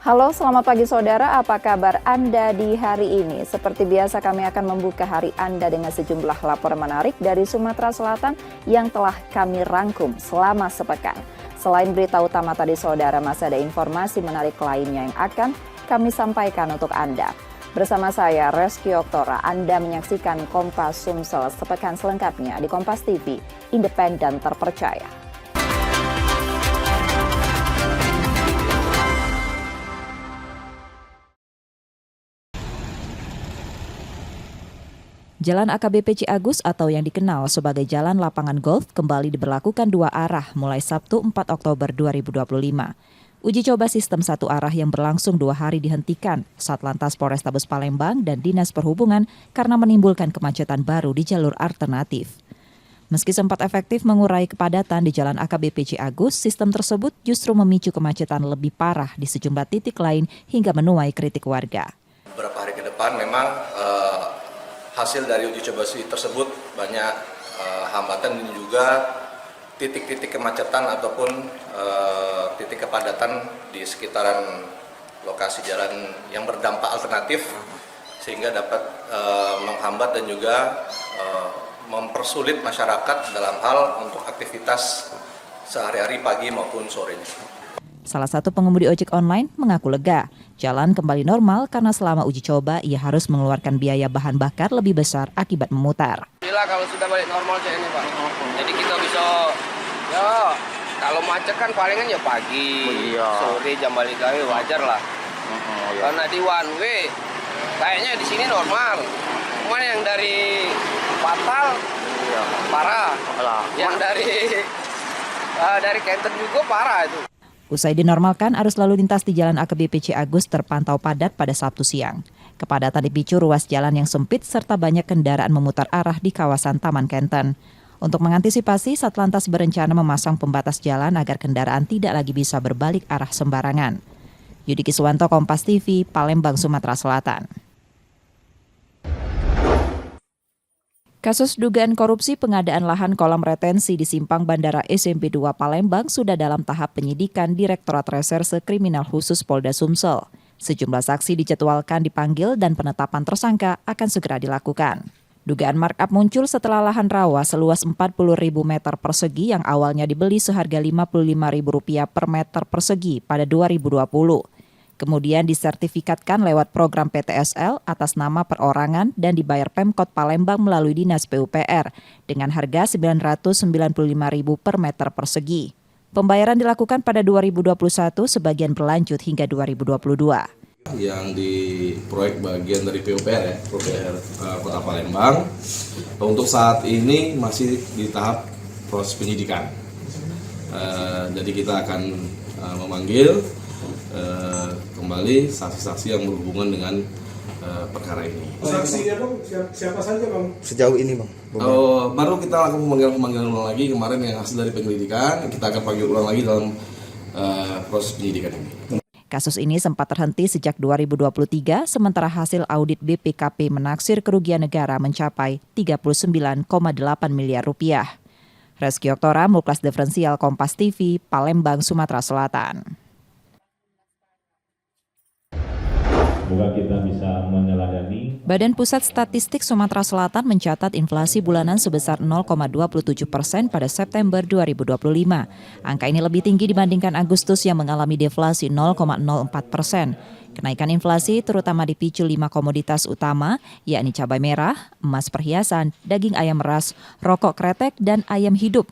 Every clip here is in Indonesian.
Halo, selamat pagi saudara. Apa kabar Anda di hari ini? Seperti biasa kami akan membuka hari Anda dengan sejumlah laporan menarik dari Sumatera Selatan yang telah kami rangkum selama sepekan. Selain berita utama tadi saudara, masih ada informasi menarik lainnya yang akan kami sampaikan untuk Anda. Bersama saya, Reski Oktora, Anda menyaksikan Kompas Sumsel sepekan selengkapnya di Kompas TV, independen terpercaya. Jalan AKBP Ciagus atau yang dikenal sebagai Jalan Lapangan Golf kembali diberlakukan dua arah mulai Sabtu 4 Oktober 2025. Uji coba sistem satu arah yang berlangsung 2 hari dihentikan Satlantas Polrestabes Palembang dan Dinas Perhubungan karena menimbulkan kemacetan baru di jalur alternatif. Meski sempat efektif mengurai kepadatan di Jalan AKBP Ciagus, sistem tersebut justru memicu kemacetan lebih parah di sejumlah titik lain hingga menuai kritik warga. Beberapa hari ke depan memang hasil dari uji coba tersebut banyak hambatan dan juga titik-titik kemacetan ataupun titik kepadatan di sekitaran lokasi jalan yang berdampak alternatif sehingga dapat menghambat dan juga mempersulit masyarakat dalam hal untuk aktivitas sehari-hari pagi maupun sorenya. Salah satu pengemudi ojek online mengaku lega. Jalan kembali normal karena selama uji coba ia harus mengeluarkan biaya bahan bakar lebih besar akibat memutar. Bila kalau sudah balik normal ini Pak, jadi kita bisa, ya kalau macet kan palingan ya pagi, sore jam balik gawe wajar lah. Karena di one way, kayaknya di sini normal. Cuman yang dari Patal parah, yang dari Kenten juga parah itu. Usai dinormalkan, arus lalu lintas di Jalan AKBP Ciagus terpantau padat pada Sabtu siang. Kepadatan dipicu ruas jalan yang sempit serta banyak kendaraan memutar arah di kawasan Taman Kenten. Untuk mengantisipasi, Satlantas berencana memasang pembatas jalan agar kendaraan tidak lagi bisa berbalik arah sembarangan. Yudi Kiswanto, Kompas TV, Palembang, Sumatera Selatan. Kasus dugaan korupsi pengadaan lahan kolam retensi di Simpang Bandara SMP 2 Palembang sudah dalam tahap penyidikan Direktorat Reserse Kriminal Khusus Polda Sumsel. Sejumlah saksi dijadwalkan dipanggil dan penetapan tersangka akan segera dilakukan. Dugaan markup muncul setelah lahan rawa seluas 40.000 meter persegi yang awalnya dibeli seharga Rp55.000 per meter persegi pada 2020. Kemudian disertifikatkan lewat program PTSL atas nama perorangan dan dibayar Pemkot Palembang melalui Dinas PUPR dengan harga Rp995.000 per meter persegi. Pembayaran dilakukan pada 2021, sebagian berlanjut hingga 2022. Yang di proyek bagian dari PUPR PUPR Kota Palembang, untuk saat ini masih di tahap proses penyidikan. Jadi kita akan memanggil kembali saksi-saksi yang berhubungan dengan perkara ini. Saksinya Bang, siapa saja Bang? Sejauh ini Bang? Baru kita akan pemanggilan ulang lagi kemarin yang hasil dari penyelidikan, kita akan panggil ulang lagi dalam proses penyidikan ini. Kasus ini sempat terhenti sejak 2023, sementara hasil audit BPKP menaksir kerugian negara mencapai Rp39,8 miliar. Reski Oktora, Muklas Diferensial, Kompas TV, Palembang, Sumatera Selatan. Semoga kita bisa meneladani. Badan Pusat Statistik Sumatera Selatan mencatat inflasi bulanan sebesar 0,27% pada September 2025. Angka ini lebih tinggi dibandingkan Agustus yang mengalami deflasi 0,04%. Kenaikan inflasi terutama dipicu 5 komoditas utama, yakni cabai merah, emas perhiasan, daging ayam ras, rokok kretek, dan ayam hidup.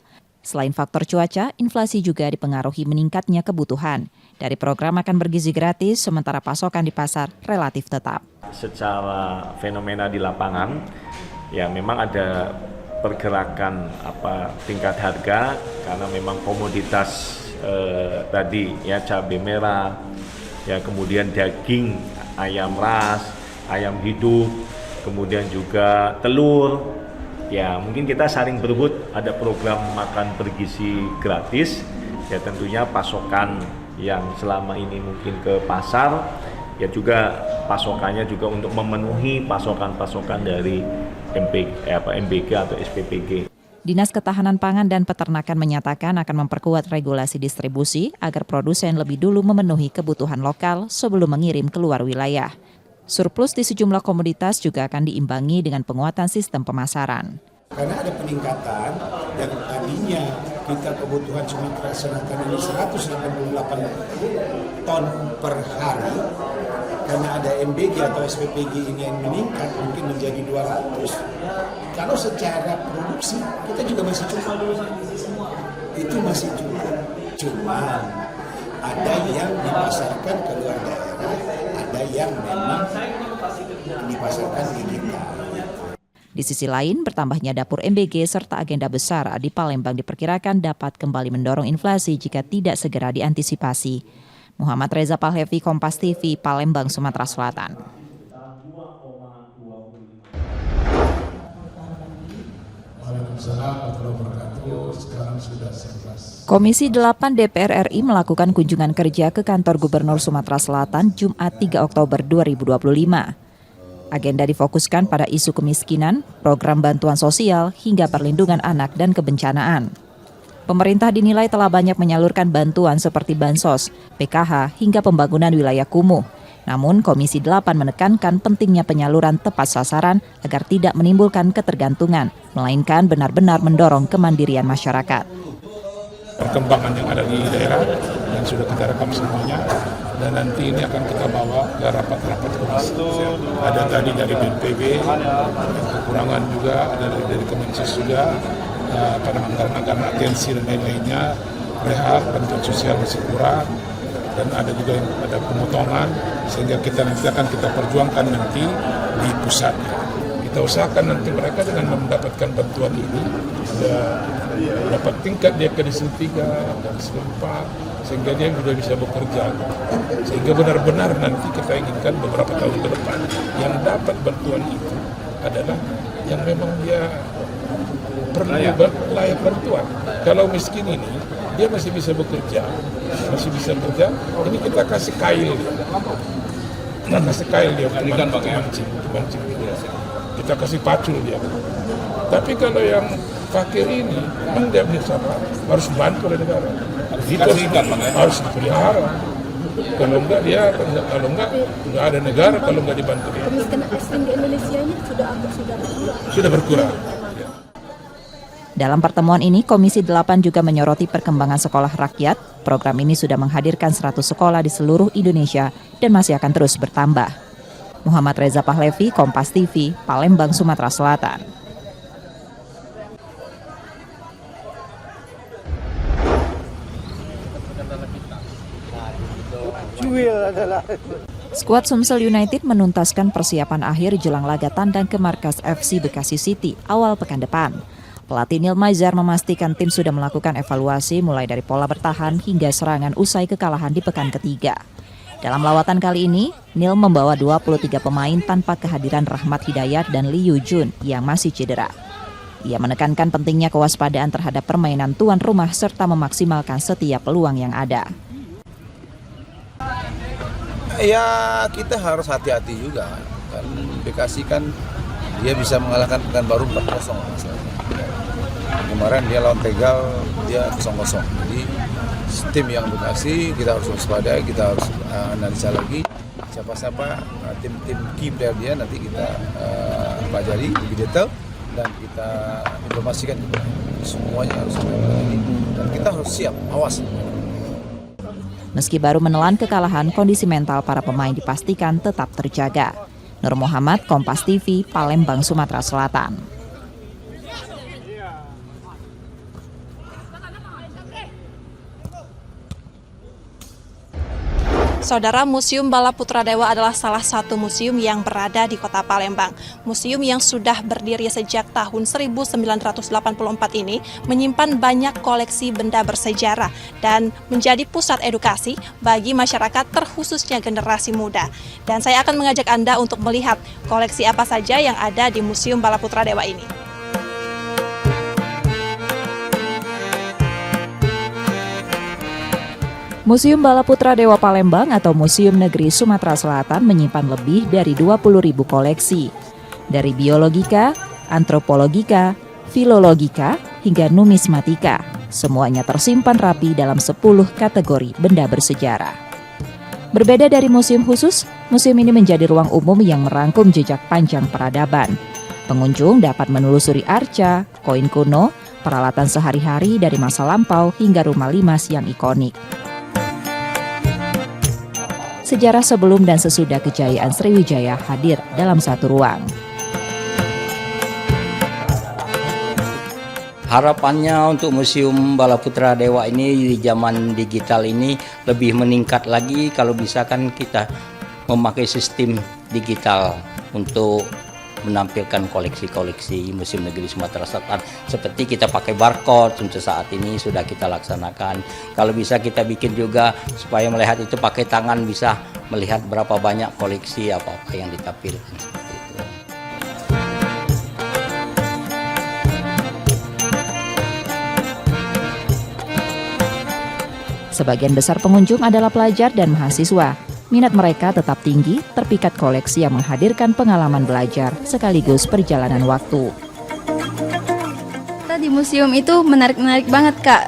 Selain faktor cuaca, inflasi juga dipengaruhi meningkatnya kebutuhan. Dari program makan bergizi gratis, sementara pasokan di pasar relatif tetap. Secara fenomena di lapangan, ya memang ada pergerakan tingkat harga karena memang komoditas tadi ya cabai merah, ya kemudian daging ayam ras, ayam hidup, kemudian juga telur. Ya mungkin kita saling berebut, ada program makan bergizi gratis, ya tentunya pasokan yang selama ini mungkin ke pasar, ya juga pasokannya juga untuk memenuhi pasokan-pasokan dari MBG atau SPPG. Dinas Ketahanan Pangan dan Peternakan menyatakan akan memperkuat regulasi distribusi agar produsen lebih dulu memenuhi kebutuhan lokal sebelum mengirim keluar wilayah. Surplus di sejumlah komoditas juga akan diimbangi dengan penguatan sistem pemasaran. Karena ada peningkatan yang tadinya kita kebutuhan Sumatera Selatan ini 188 ton per hari, karena ada MBG atau SPPG ini yang meningkat mungkin menjadi 200. Kalau secara produksi kita juga masih cukup, itu masih cukup. Cuman ada yang dipasarkan ke luar daerah, ada yang memang dipasarkan di kita. Di sisi lain, bertambahnya dapur MBG serta agenda besar di Palembang diperkirakan dapat kembali mendorong inflasi jika tidak segera diantisipasi. Muhammad Reza Pahlevi, Kompas TV, Palembang, Sumatera Selatan. Komisi 8 DPR RI melakukan kunjungan kerja ke kantor Gubernur Sumatera Selatan Jumat 3 Oktober 2025. Agenda difokuskan pada isu kemiskinan, program bantuan sosial, hingga perlindungan anak dan kebencanaan. Pemerintah dinilai telah banyak menyalurkan bantuan seperti bansos, PKH, hingga pembangunan wilayah kumuh. Namun, Komisi 8 menekankan pentingnya penyaluran tepat sasaran agar tidak menimbulkan ketergantungan, melainkan benar-benar mendorong kemandirian masyarakat. Perkembangan yang ada di daerah yang sudah kita rekam semuanya, dan nanti ini akan kita bawa ke rapat-rapat komisi. Ada tadi dari BNPB, kekurangan juga, ada dari Kemensos juga, pada anggaran atensi dan lain-lainnya, rehab, bantuan sosial masih kurang, dan ada juga yang ada pemotongan, sehingga kita nanti akan kita perjuangkan nanti di pusatnya. Kita usahakan nanti mereka dengan mendapatkan bantuan ini dapat tingkat dia ke division 3 dan division 4, sehingga dia sudah bisa bekerja, sehingga benar-benar nanti kita inginkan beberapa tahun ke depan yang dapat bantuan itu adalah yang memang dia perlu layak bantuan. Kalau miskin ini dia masih bisa bekerja, ini kita kasih kail dia, untuk mancing. Kita kasih pacul dia. Tapi kalau yang fakir ini memang dia bisa harus bantu oleh negara. Itu harus dipelihara. Kalau enggak nggak ada negara kalau nggak dibantu dia. Kemiskinan ekstrim di Indonesia ini sudah berkurang. Dalam pertemuan ini, Komisi 8 juga menyoroti perkembangan sekolah rakyat. Program ini sudah menghadirkan 100 sekolah di seluruh Indonesia dan masih akan terus bertambah. Muhammad Reza Pahlevi, Kompas TV, Palembang, Sumatera Selatan. Skuad Sumsel United menuntaskan persiapan akhir jelang laga tandang ke markas FC Bekasi City awal pekan depan. Pelatih Nil Maizar memastikan tim sudah melakukan evaluasi mulai dari pola bertahan hingga serangan usai kekalahan di pekan ketiga. Dalam lawatan kali ini, Nil membawa 23 pemain tanpa kehadiran Rahmat Hidayat dan Liu Jun yang masih cedera. Ia menekankan pentingnya kewaspadaan terhadap permainan tuan rumah serta memaksimalkan setiap peluang yang ada. Ya kita harus hati-hati juga kan Bekasi kan dia bisa mengalahkan Pekanbaru 4-0 masalahnya. Kemarin dia lawan Tegal dia 0-0. Jadi tim yang Bekasi kita harus waspada, kita harus analisa lagi siapa-siapa tim-tim key player dia, nanti kita pelajari lebih detail dan kita informasikan semuanya harus lagi dan kita harus siap, awas. Meski baru menelan kekalahan, kondisi mental para pemain dipastikan tetap terjaga. Nur Muhammad, Kompas TV, Palembang, Sumatera Selatan. Saudara, Museum Bala Putra Dewa adalah salah satu museum yang berada di kota Palembang. Museum yang sudah berdiri sejak tahun 1984 ini menyimpan banyak koleksi benda bersejarah dan menjadi pusat edukasi bagi masyarakat terkhususnya generasi muda. Dan saya akan mengajak Anda untuk melihat koleksi apa saja yang ada di Museum Bala Putra Dewa ini. Museum Bala Putra Dewa Palembang atau Museum Negeri Sumatera Selatan menyimpan lebih dari 20.000 koleksi. Dari biologika, antropologika, filologika, hingga numismatika. Semuanya tersimpan rapi dalam 10 kategori benda bersejarah. Berbeda dari museum khusus, museum ini menjadi ruang umum yang merangkum jejak panjang peradaban. Pengunjung dapat menelusuri arca, koin kuno, peralatan sehari-hari dari masa lampau hingga rumah limas yang ikonik. Sejarah sebelum dan sesudah kejayaan Sriwijaya hadir dalam satu ruang. Harapannya untuk Museum Bala Putra Dewa ini di zaman digital ini lebih meningkat lagi kalau bisa kan kita memakai sistem digital untuk menampilkan koleksi-koleksi Museum Negeri Sumatera Selatan. Seperti kita pakai barcode untuk saat ini sudah kita laksanakan. Kalau bisa kita bikin juga supaya melihat itu pakai tangan bisa melihat berapa banyak koleksi apa-apa yang ditampilkan seperti itu. Sebagian besar pengunjung adalah pelajar dan mahasiswa. Minat mereka tetap tinggi, terpikat koleksi yang menghadirkan pengalaman belajar sekaligus perjalanan waktu. Di museum itu menarik banget Kak,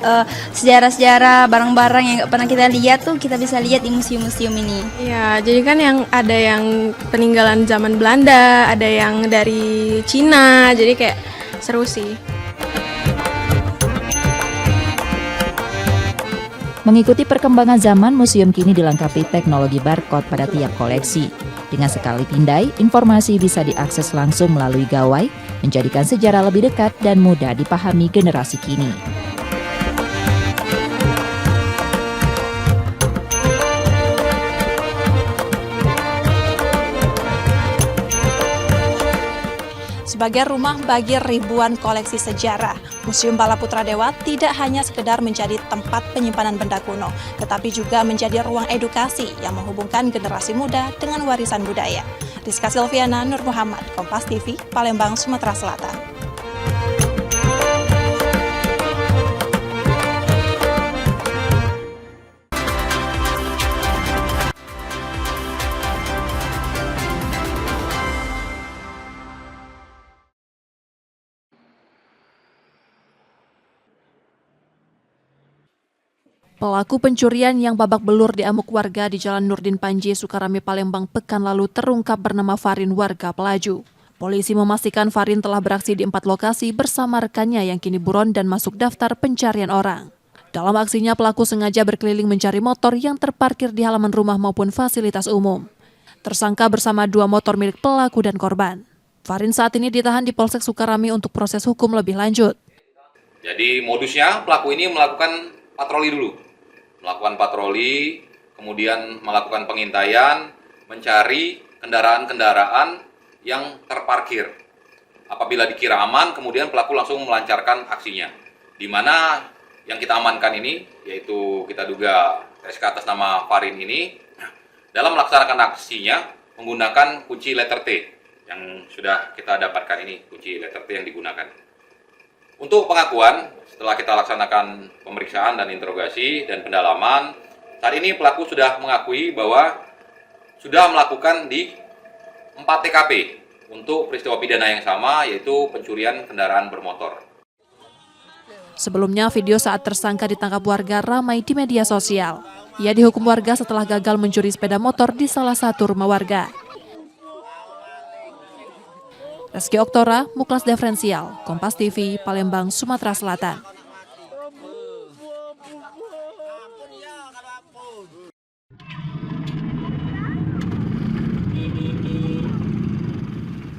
sejarah-sejarah barang-barang yang nggak pernah kita lihat tuh kita bisa lihat di museum-museum ini. Ya, jadi kan ada yang peninggalan zaman Belanda, ada yang dari Cina, jadi kayak seru sih. Mengikuti perkembangan zaman, museum kini dilengkapi teknologi barcode pada tiap koleksi. Dengan sekali pindai, informasi bisa diakses langsung melalui gawai, menjadikan sejarah lebih dekat dan mudah dipahami generasi kini. Sebagai rumah bagi ribuan koleksi sejarah, Museum Bala Putra Dewa tidak hanya sekedar menjadi tempat penyimpanan benda kuno, tetapi juga menjadi ruang edukasi yang menghubungkan generasi muda dengan warisan budaya. Rizka Silviana, Nur Muhammad, Kompas TV, Palembang, Sumatera Selatan. Pelaku pencurian yang babak belur di amuk warga di Jalan Nurdin Panji, Sukarame, Palembang pekan lalu terungkap bernama Farin, warga Pelaju. Polisi memastikan Farin telah beraksi di 4 lokasi bersama rekannya yang kini buron dan masuk daftar pencarian orang. Dalam aksinya, pelaku sengaja berkeliling mencari motor yang terparkir di halaman rumah maupun fasilitas umum. Tersangka bersama 2 motor milik pelaku dan korban. Farin saat ini ditahan di Polsek Sukarame untuk proses hukum lebih lanjut. Jadi modusnya pelaku ini melakukan patroli dulu. Melakukan patroli, kemudian melakukan pengintaian, mencari kendaraan-kendaraan yang terparkir. Apabila dikira aman, kemudian pelaku langsung melancarkan aksinya. Di mana yang kita amankan ini, yaitu kita duga TSK atas nama Farin ini, dalam melaksanakan aksinya menggunakan kunci letter T yang sudah kita dapatkan ini, kunci letter T yang digunakan. Untuk pengakuan, setelah kita laksanakan pemeriksaan dan interogasi dan pendalaman, saat ini pelaku sudah mengakui bahwa sudah melakukan di 4 TKP untuk peristiwa pidana yang sama, yaitu pencurian kendaraan bermotor. Sebelumnya, video saat tersangka ditangkap warga ramai di media sosial. Ia dihukum warga setelah gagal mencuri sepeda motor di salah satu rumah warga. Reski Oktora, Muklas Diferensial, Kompas TV, Palembang, Sumatera Selatan.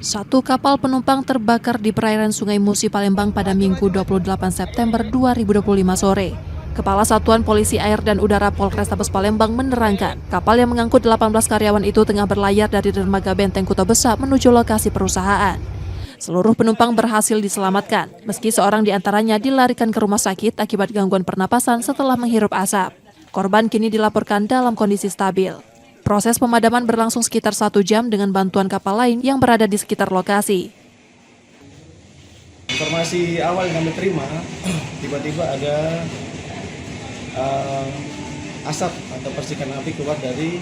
Satu kapal penumpang terbakar di perairan Sungai Musi, Palembang pada Minggu 28 September 2025 sore. Kepala Satuan Polisi Air dan Udara Polrestabes Palembang menerangkan, kapal yang mengangkut 18 karyawan itu tengah berlayar dari dermaga Benteng Kuto Besa menuju lokasi perusahaan. Seluruh penumpang berhasil diselamatkan, meski seorang di antaranya dilarikan ke rumah sakit akibat gangguan pernapasan setelah menghirup asap. Korban kini dilaporkan dalam kondisi stabil. Proses pemadaman berlangsung sekitar 1 jam dengan bantuan kapal lain yang berada di sekitar lokasi. Informasi awal yang kami terima, tiba-tiba ada asap atau percikan api keluar dari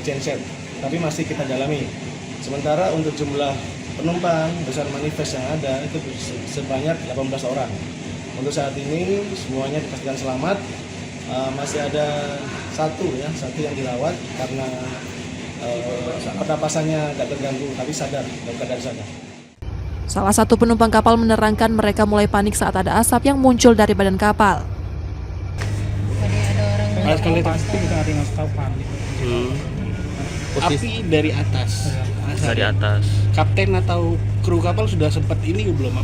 genset, tapi masih kita dalami. Sementara untuk jumlah penumpang besar manifest yang ada itu sebanyak 18 orang. Untuk saat ini semuanya dipastikan selamat. Masih ada satu yang dirawat karena pernapasannya agak terganggu, tapi sadar, dalam keadaan sadar. Salah satu penumpang kapal menerangkan mereka mulai panik saat ada asap yang muncul dari badan kapal. Sekali pasti kita ada yang tahu panik. Api dari atas. Dari atas. Kapten atau kru kapal sudah sempat ini belum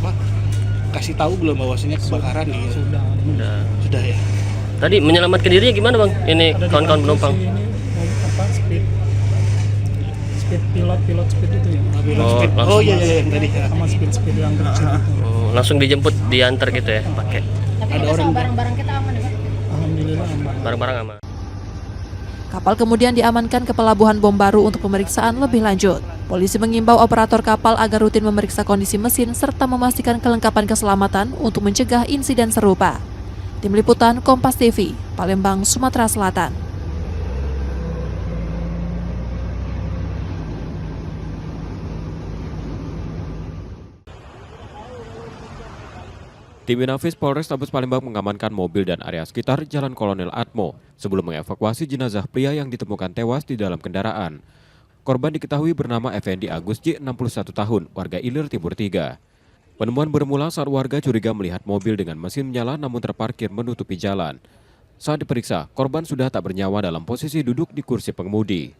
kasih tahu belum bahwasanya kebakaran nih? Sudah ya. Tadi menyelamatkan dirinya gimana bang? Ini kawan-kawan penumpang. Speed pilot speed itu ya. Oh iya yang tadi sama speed yang kecil. Langsung dijemput diantar gitu ya pakai. Ada orang barang-barang kita aman ya? Alhamdulillah aman. Barang-barang aman. Kapal kemudian diamankan ke pelabuhan Bom Baru untuk pemeriksaan lebih lanjut. Polisi mengimbau operator kapal agar rutin memeriksa kondisi mesin serta memastikan kelengkapan keselamatan untuk mencegah insiden serupa. Tim Liputan Kompas TV, Palembang, Sumatera Selatan. Tim Inafis Polrestabes Palembang mengamankan mobil dan area sekitar Jalan Kolonel Atmo sebelum mengevakuasi jenazah pria yang ditemukan tewas di dalam kendaraan. Korban diketahui bernama Effendi Agus J, 61 tahun, warga Ilir Timur 3. Penemuan bermula saat warga curiga melihat mobil dengan mesin menyala namun terparkir menutupi jalan. Saat diperiksa, korban sudah tak bernyawa dalam posisi duduk di kursi pengemudi.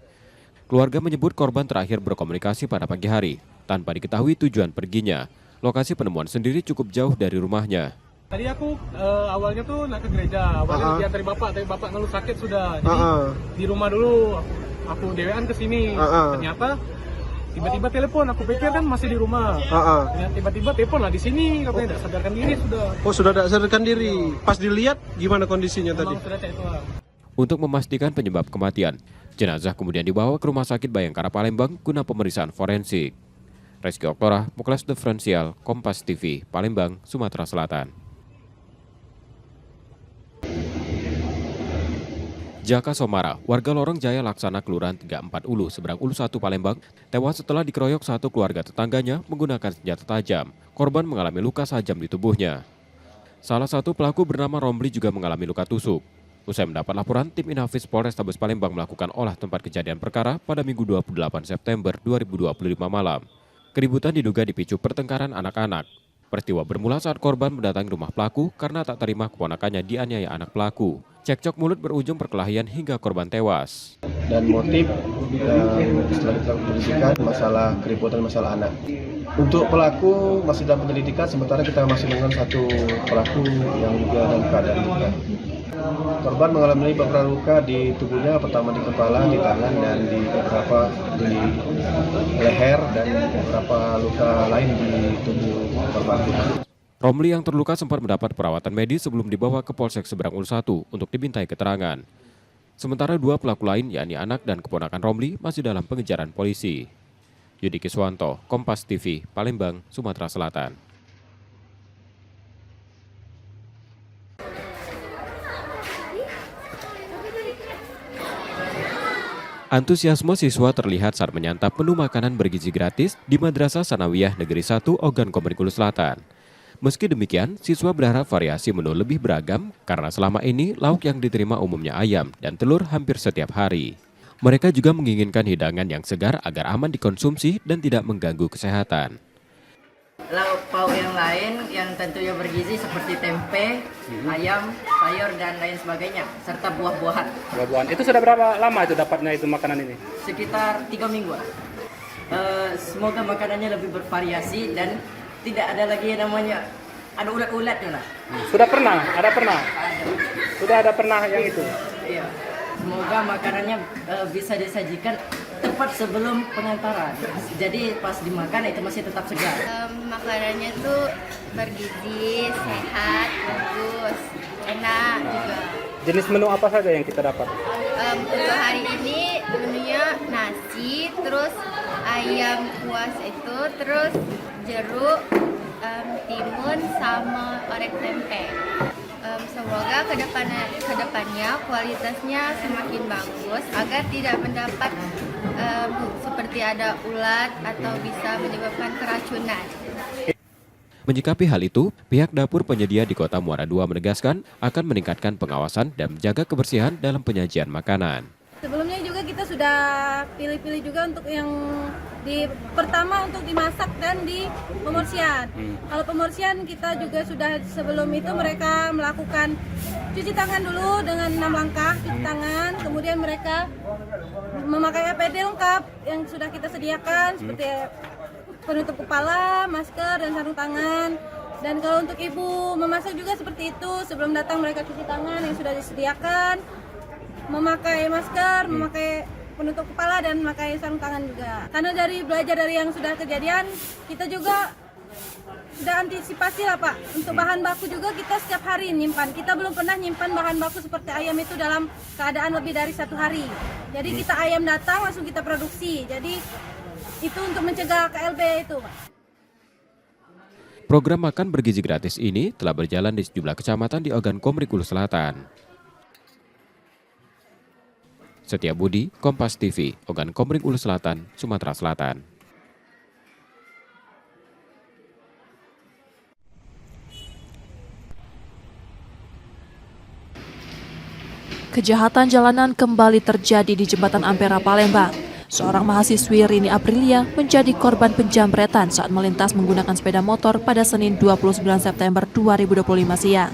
Keluarga menyebut korban terakhir berkomunikasi pada pagi hari, tanpa diketahui tujuan perginya. Lokasi penemuan sendiri cukup jauh dari rumahnya. Tadi aku awalnya tuh nak ke gereja, awalnya diantar bapak, tapi bapak ngeluh sakit sudah. Jadi di rumah dulu aku dewean ke sini. Ternyata tiba-tiba telepon, aku pikir kan masih di rumah. Tiba-tiba telepon lah di sini, katanya tidak sadarkan diri sudah. Oh sudah tidak sadarkan diri. Pas dilihat gimana kondisinya tadi? Untuk memastikan penyebab kematian, jenazah kemudian dibawa ke Rumah Sakit Bayangkara Palembang guna pemeriksaan forensik. Reski Oktora, Muklas Diferensial, Kompas TV, Palembang, Sumatera Selatan. Jaka Somara, warga Lorong Jaya Laksana Kelurahan 34 Ulu, seberang Ulu 1 Palembang, tewas setelah dikeroyok satu keluarga tetangganya menggunakan senjata tajam. Korban mengalami luka tajam di tubuhnya. Salah satu pelaku bernama Romli juga mengalami luka tusuk. Usai mendapat laporan, tim Inafis Polrestabes Palembang melakukan olah tempat kejadian perkara pada Minggu 28 September 2025 malam. Keributan diduga dipicu pertengkaran anak-anak. Peristiwa bermula saat korban mendatangi rumah pelaku karena tak terima keponakannya dianiaya anak pelaku. Cekcok mulut berujung perkelahian hingga korban tewas. Dan motif setelah kita penyelidikan masalah keributan masalah anak. Untuk pelaku masih dalam penyelidikan, sementara kita masih mengenal satu pelaku yang juga dalam keadaan luka. Korban mengalami beberapa luka di tubuhnya, pertama di kepala, di tangan, dan di beberapa di leher, dan beberapa luka lain di tubuh korban. Romli yang terluka sempat mendapat perawatan medis sebelum dibawa ke Polsek Seberang Ulu 1 untuk dimintai keterangan. Sementara dua pelaku lain, yakni anak dan keponakan Romli, masih dalam pengejaran polisi. Yudi Kiswanto, Kompas TV, Palembang, Sumatera Selatan. Antusiasme siswa terlihat saat menyantap menu makanan bergizi gratis di Madrasah Sanawiyah Negeri 1 Ogan Komering Ulu Selatan. Meski demikian, siswa berharap variasi menu lebih beragam karena selama ini lauk yang diterima umumnya ayam dan telur hampir setiap hari. Mereka juga menginginkan hidangan yang segar agar aman dikonsumsi dan tidak mengganggu kesehatan. Lauk pauk yang lain yang tentunya bergizi seperti tempe, ayam, sayur, dan lain sebagainya, serta buah-buahan. Buah-buahan. Itu sudah berapa lama itu dapatnya itu makanan ini? Sekitar 3 minggu. Semoga makanannya lebih bervariasi dan tidak ada lagi yang namanya ada ulat-ulatnya lah. Sudah pernah? Ada pernah? Sudah ada pernah yang itu? Iya. Semoga makanannya bisa disajikan tepat sebelum pengantaran. Jadi pas dimakan itu masih tetap segar. Makanannya tuh bergizi, sehat, bagus, enak juga. Jenis menu apa saja yang kita dapat? Untuk hari ini menunya nasi, terus ayam kuas itu, terus jeruk, timun, sama orek tempe. Semoga kedepannya kualitasnya semakin bagus agar tidak mendapat seperti ada ulat atau bisa menyebabkan keracunan. Menyikapi hal itu, pihak dapur penyedia di Kota Muara II menegaskan akan meningkatkan pengawasan dan menjaga kebersihan dalam penyajian makanan. Sebelumnya juga kita sudah pilih-pilih juga untuk yang pertama untuk dimasak dan di pemorsian. Kalau pemorsian kita juga sudah sebelum itu mereka melakukan cuci tangan dulu dengan 6 langkah cuci tangan, kemudian mereka memakai APD lengkap yang sudah kita sediakan seperti penutup kepala, masker, dan sarung tangan. Dan kalau untuk ibu memasak juga seperti itu, sebelum datang mereka cuci tangan yang sudah disediakan, memakai masker, memakai penutup kepala, dan memakai sarung tangan juga. Karena belajar dari yang sudah kejadian, kita juga sudah antisipasi lah Pak. Untuk bahan baku juga kita setiap hari nyimpan. Kita belum pernah nyimpan bahan baku seperti ayam itu dalam keadaan lebih dari 1 hari. Jadi kita ayam datang langsung kita produksi. Jadi itu untuk mencegah KLB itu Pak. Program makan bergizi gratis ini telah berjalan di sejumlah kecamatan di Ogan Komering Ulu Selatan. Setia Budi, Kompas TV, Ogan Komering Ulu Selatan, Sumatera Selatan. Kejahatan jalanan kembali terjadi di Jembatan Ampera, Palembang. Seorang mahasiswi Rini Aprilia menjadi korban penjamretan saat melintas menggunakan sepeda motor pada Senin 29 September 2025 siang.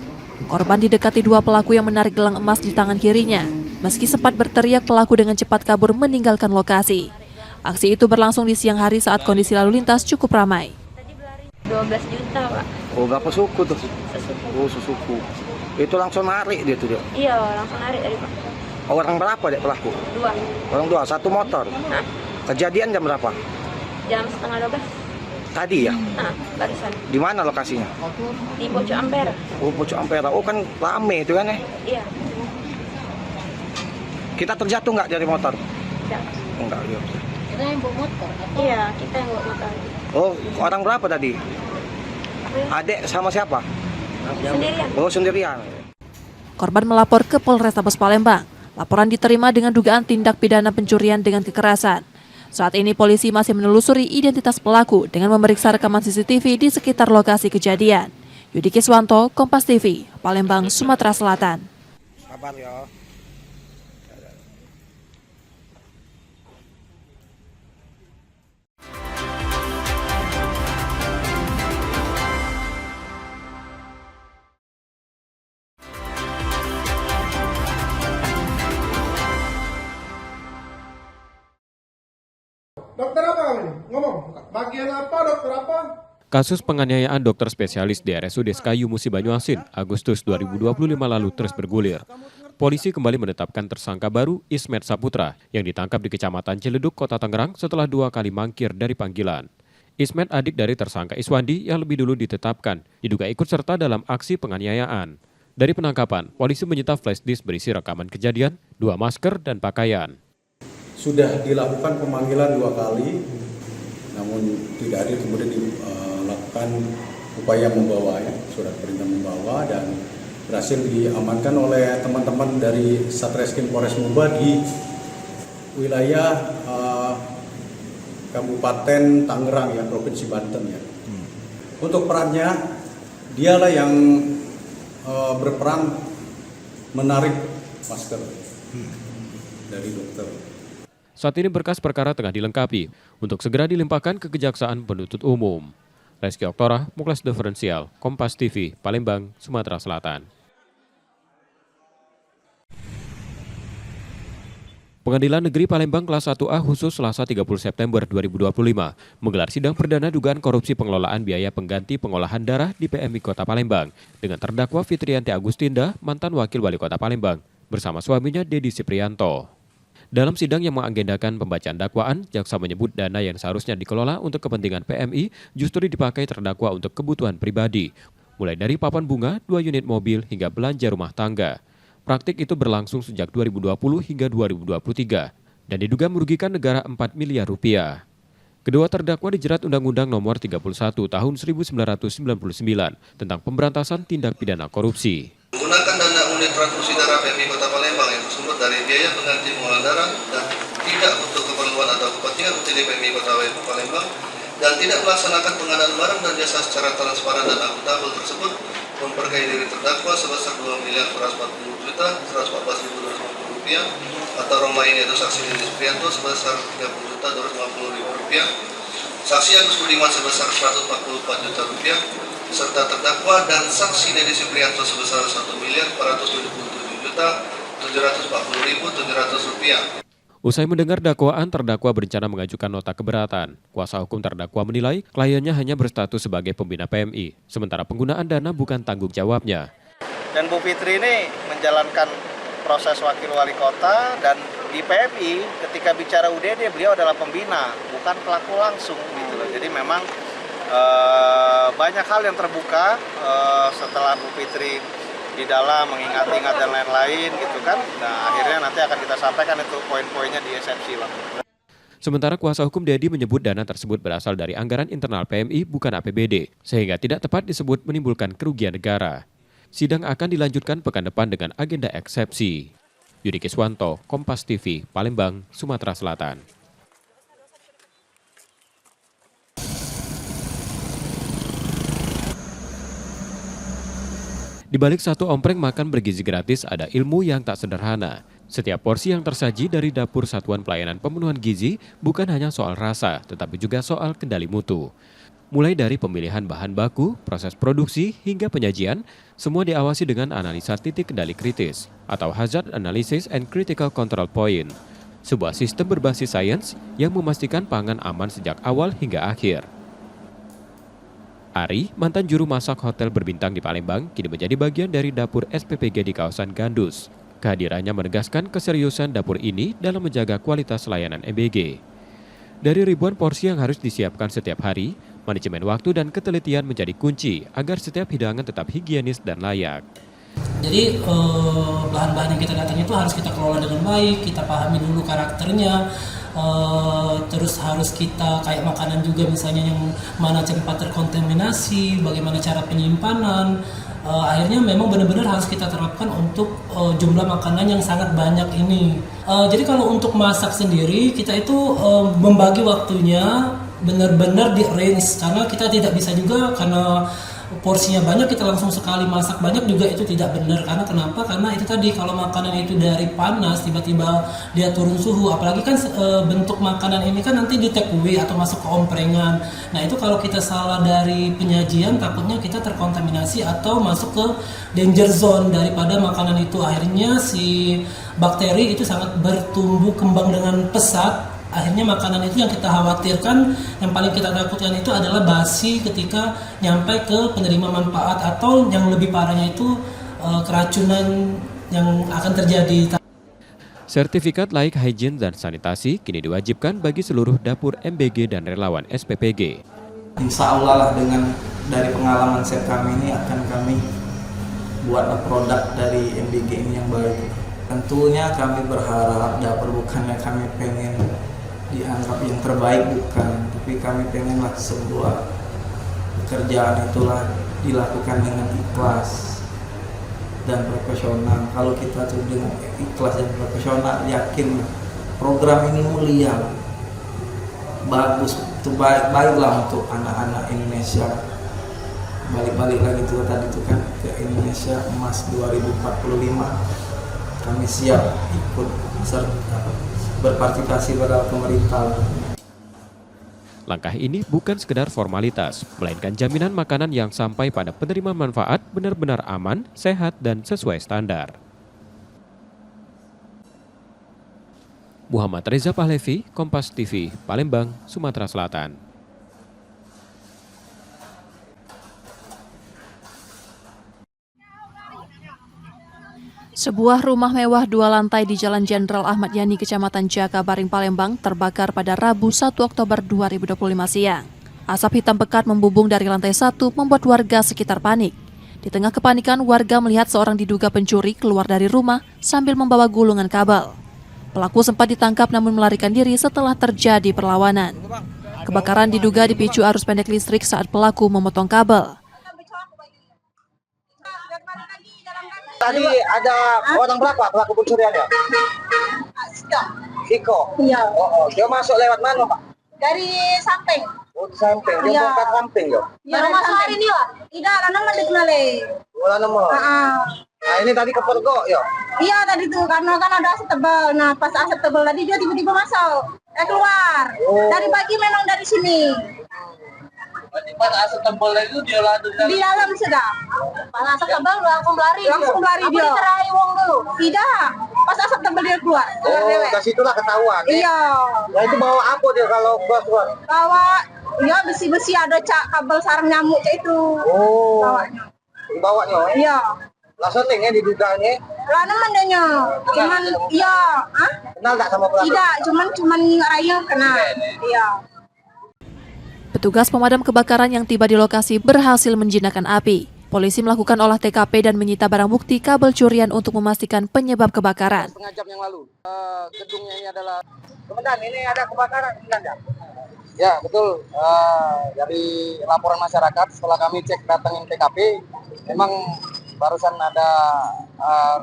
Korban didekati 2 pelaku yang menarik gelang emas di tangan kirinya. Meski sempat berteriak, pelaku dengan cepat kabur meninggalkan lokasi. Aksi itu berlangsung di siang hari saat kondisi lalu lintas cukup ramai. 12 juta, Pak. Oh, berapa suku tuh? Sesuku. Oh, sesuku. Itu langsung narik dia tuh dia? Iya, langsung narik tadi, Pak. Orang berapa dek pelaku? 2. Orang 2, 1 motor? Nah. Kejadian jam berapa? Jam setengah 12. Tadi ya? Nah, barusan. Di mana lokasinya? Di Pojok Ampera. Oh, Pojok Ampera. Oh, kan rame itu kan ya? Iya. Kita terjatuh nggak dari motor? Tidak. Enggak, iya. Kita yang bawa motor? Iya, kita yang bawa motor. Oh, orang berapa tadi? Adek sama siapa? Sendirian. Oh, sendirian. Korban melapor ke Polrestabes Palembang. Laporan diterima dengan dugaan tindak pidana pencurian dengan kekerasan. Saat ini polisi masih menelusuri identitas pelaku dengan memeriksa rekaman CCTV di sekitar lokasi kejadian. Yudi Kiswanto, Kompas TV, Palembang, Sumatera Selatan. Sabar ya. Dokter apa kamu ini? Ngomong, bagian apa, dokter apa? Kasus penganiayaan dokter spesialis di RSUD Sekayu Musi Banyuasin Agustus 2025 lalu terus bergulir. Polisi kembali menetapkan tersangka baru Ismet Saputra yang ditangkap di Kecamatan Ciledug, Kota Tangerang setelah 2 kali mangkir dari panggilan. Ismet adik dari tersangka Iswandi yang lebih dulu ditetapkan, diduga ikut serta dalam aksi penganiayaan. Dari penangkapan, polisi menyita flash disk berisi rekaman kejadian, 2 masker, dan pakaian. Sudah dilakukan pemanggilan 2 kali, namun tidak hadir, kemudian dilakukan upaya membawa, surat perintah membawa, dan berhasil diamankan oleh teman-teman dari Satreskrim Polres Muba di wilayah Kabupaten Tangerang, ya, Provinsi Banten, ya. Untuk perannya, dialah yang berperan menarik masker dari dokter. Saat ini berkas perkara tengah dilengkapi untuk segera dilimpahkan ke Kejaksaan Penuntut Umum. Reski Oktora, Muklas Diferensial, Kompas TV, Palembang, Sumatera Selatan. Pengadilan Negeri Palembang Kelas 1A khusus Selasa 30 September 2025 menggelar sidang perdana dugaan korupsi pengelolaan biaya pengganti pengolahan darah di PMI Kota Palembang dengan terdakwa Fitrianti Agustinda, mantan Wakil Wali Kota Palembang, bersama suaminya Dedi Siprianto. Dalam sidang yang mengagendakan pembacaan dakwaan, jaksa menyebut dana yang seharusnya dikelola untuk kepentingan PMI justru dipakai terdakwa untuk kebutuhan pribadi, mulai dari papan bunga, 2 unit mobil, hingga belanja rumah tangga. Praktik itu berlangsung sejak 2020 hingga 2023 dan diduga merugikan negara 4 miliar rupiah. Kedua terdakwa dijerat Undang-Undang Nomor 31 Tahun 1999 tentang pemberantasan tindak pidana korupsi. Menggunakan dana unit transfusi darah PMI Kota Palembang yang tersumber dari biaya pengganti pengolahan darah dan tidak untuk keperluan atau kepentingan utility PMI Kota Palembang dan tidak melaksanakan pengadaan barang dan jasa secara transparan dan akuntabel tersebut memperkaya diri terdakwa sebesar Rp2.440.114.250 atau orang lain yaitu saksi Deddy Suprianto sebesar Rp30.250.000, saksi Agus Budiman sebesar Rp144 juta serta terdakwa dan saksi Deddy Suprianto sebesar Rp1.477.740.700. Usai mendengar dakwaan, terdakwa berencana mengajukan nota keberatan. Kuasa hukum terdakwa menilai kliennya hanya berstatus sebagai pembina PMI, sementara penggunaan dana bukan tanggung jawabnya. Dan Bu Fitri ini menjalankan proses wakil wali kota, dan di PMI ketika bicara UDD beliau adalah pembina, bukan pelaku langsung gitu loh. Jadi memang banyak hal yang terbuka setelah Bu Fitri di dalam mengingat-ingat dan lain-lain gitu kan. Nah akhirnya nanti akan kita sampaikan itu poin-poinnya di SMC lah. Sementara kuasa hukum Dedi menyebut dana tersebut berasal dari anggaran internal PMI bukan APBD, sehingga tidak tepat disebut menimbulkan kerugian negara. Sidang akan dilanjutkan pekan depan dengan agenda eksepsi. Yudi Kiswanto, Kompas TV, Palembang, Sumatera Selatan. Di balik satu ompreng makan bergizi gratis ada ilmu yang tak sederhana. Setiap porsi yang tersaji dari dapur Satuan Pelayanan Pemenuhan Gizi bukan hanya soal rasa, tetapi juga soal kendali mutu. Mulai dari pemilihan bahan baku, proses produksi, hingga penyajian, semua diawasi dengan analisa titik kendali kritis atau Hazard Analysis and Critical Control Point. Sebuah sistem berbasis sains yang memastikan pangan aman sejak awal hingga akhir. Ari, mantan juru masak hotel berbintang di Palembang, kini menjadi bagian dari dapur SPPG di kawasan Gandus. Kehadirannya menegaskan keseriusan dapur ini dalam menjaga kualitas layanan MBG. Dari ribuan porsi yang harus disiapkan setiap hari, manajemen waktu dan ketelitian menjadi kunci agar setiap hidangan tetap higienis dan layak. Jadi bahan-bahan yang kita datang itu harus kita kelola dengan baik, kita pahami dulu karakternya, terus harus kita kayak makanan juga misalnya yang mana cepat terkontaminasi, bagaimana cara penyimpanan. Akhirnya memang benar-benar harus kita terapkan untuk jumlah makanan yang sangat banyak ini. Jadi kalau untuk masak sendiri kita itu membagi waktunya benar-benar di range, karena kita tidak bisa juga karena porsinya banyak kita langsung sekali masak banyak juga itu tidak benar. Karena kenapa? Karena itu tadi kalau makanan itu dari panas tiba-tiba dia turun suhu, apalagi kan bentuk makanan ini kan nanti di take away atau masuk ke omprengan. Nah itu kalau kita salah dari penyajian takutnya kita terkontaminasi atau masuk ke danger zone daripada makanan itu. Akhirnya si bakteri itu sangat bertumbuh kembang dengan pesat. Akhirnya makanan itu yang kita khawatirkan, yang paling kita takutkan itu adalah basi ketika nyampe ke penerima manfaat, atau yang lebih parahnya itu keracunan yang akan terjadi. Sertifikat layak hygiene dan sanitasi kini diwajibkan bagi seluruh dapur MBG dan relawan SPPG. Insya Allah lah dengan dari pengalaman set kami ini akan kami buat produk dari MBG ini yang baik. Tentunya kami berharap dapur bukannya kami pengen dianggap yang terbaik, bukan, tapi kami pengenlah sebuah pekerjaan itulah dilakukan dengan ikhlas dan profesional. Kalau kita tuh dengan ikhlas dan profesional, yakin program ini mulia, bagus, itu baiklah untuk anak-anak Indonesia. Balik-balik lagi tuh tadi tuh kan ke Indonesia Emas 2045, kami siap ikut berpartisipasi pada pemerintah. Langkah ini bukan sekedar formalitas, melainkan jaminan makanan yang sampai pada penerima manfaat benar-benar aman, sehat, dan sesuai standar. Muhammad Reza Pahlevi, Kompas TV, Palembang, Sumatera Selatan. Sebuah rumah mewah 2 lantai di Jalan Jenderal Ahmad Yani, Kecamatan Jakabaring, Palembang, terbakar pada Rabu 1 Oktober 2025 siang. Asap hitam pekat membubung dari lantai 1 membuat warga sekitar panik. Di tengah kepanikan, warga melihat seorang diduga pencuri keluar dari rumah sambil membawa gulungan kabel. Pelaku sempat ditangkap namun melarikan diri setelah terjadi perlawanan. Kebakaran diduga dipicu arus pendek listrik saat pelaku memotong kabel. Tadi ada orang berapa pelaku pencuriannya? Iko? Iya. Oh, dia masuk lewat mana, Pak? Dari samping. Oh, di samping. Dia Iya. bongkar samping, ya? Baru masuk hari ini lah. Tidak, karena mendek nale. Bola nomor. Nah, ini tadi kepergok, ya? Iya tadi tuh, karena kan ada asap tebal. Nah, pas asap tebal tadi dia tiba-tiba masuk. Keluar. Dari pagi memang dari sini. Pas asap tebal itu dia lari Di dalam sudah. Pas asap tebal langsung lari. Langsung lari dia. Aku diterahi wong dulu. Tidak. Pas asap tebal dia keluar. Oh, dari situlah ketahuan. Iya. Nah, itu bawa apa dia kalau keluar? Bawa, ya besi-besi ada kabel sarang nyamuk kayak itu. Oh. Bawanya. Dibawanya? Iya. Lah seneng ya diduganya? Lah namanya. Cuman, iya. Kenal tak sama pelaku? Tidak, cuman rayu kenal. Iya. Petugas pemadam kebakaran yang tiba di lokasi berhasil menjinakkan api. Polisi melakukan olah TKP dan menyita barang bukti kabel curian untuk memastikan penyebab kebakaran. Setengah jam yang lalu, gedungnya ini adalah... Komandan, ini ada kebakaran, Komandan? Ya, betul. Dari laporan masyarakat, setelah kami cek datangin TKP, memang barusan ada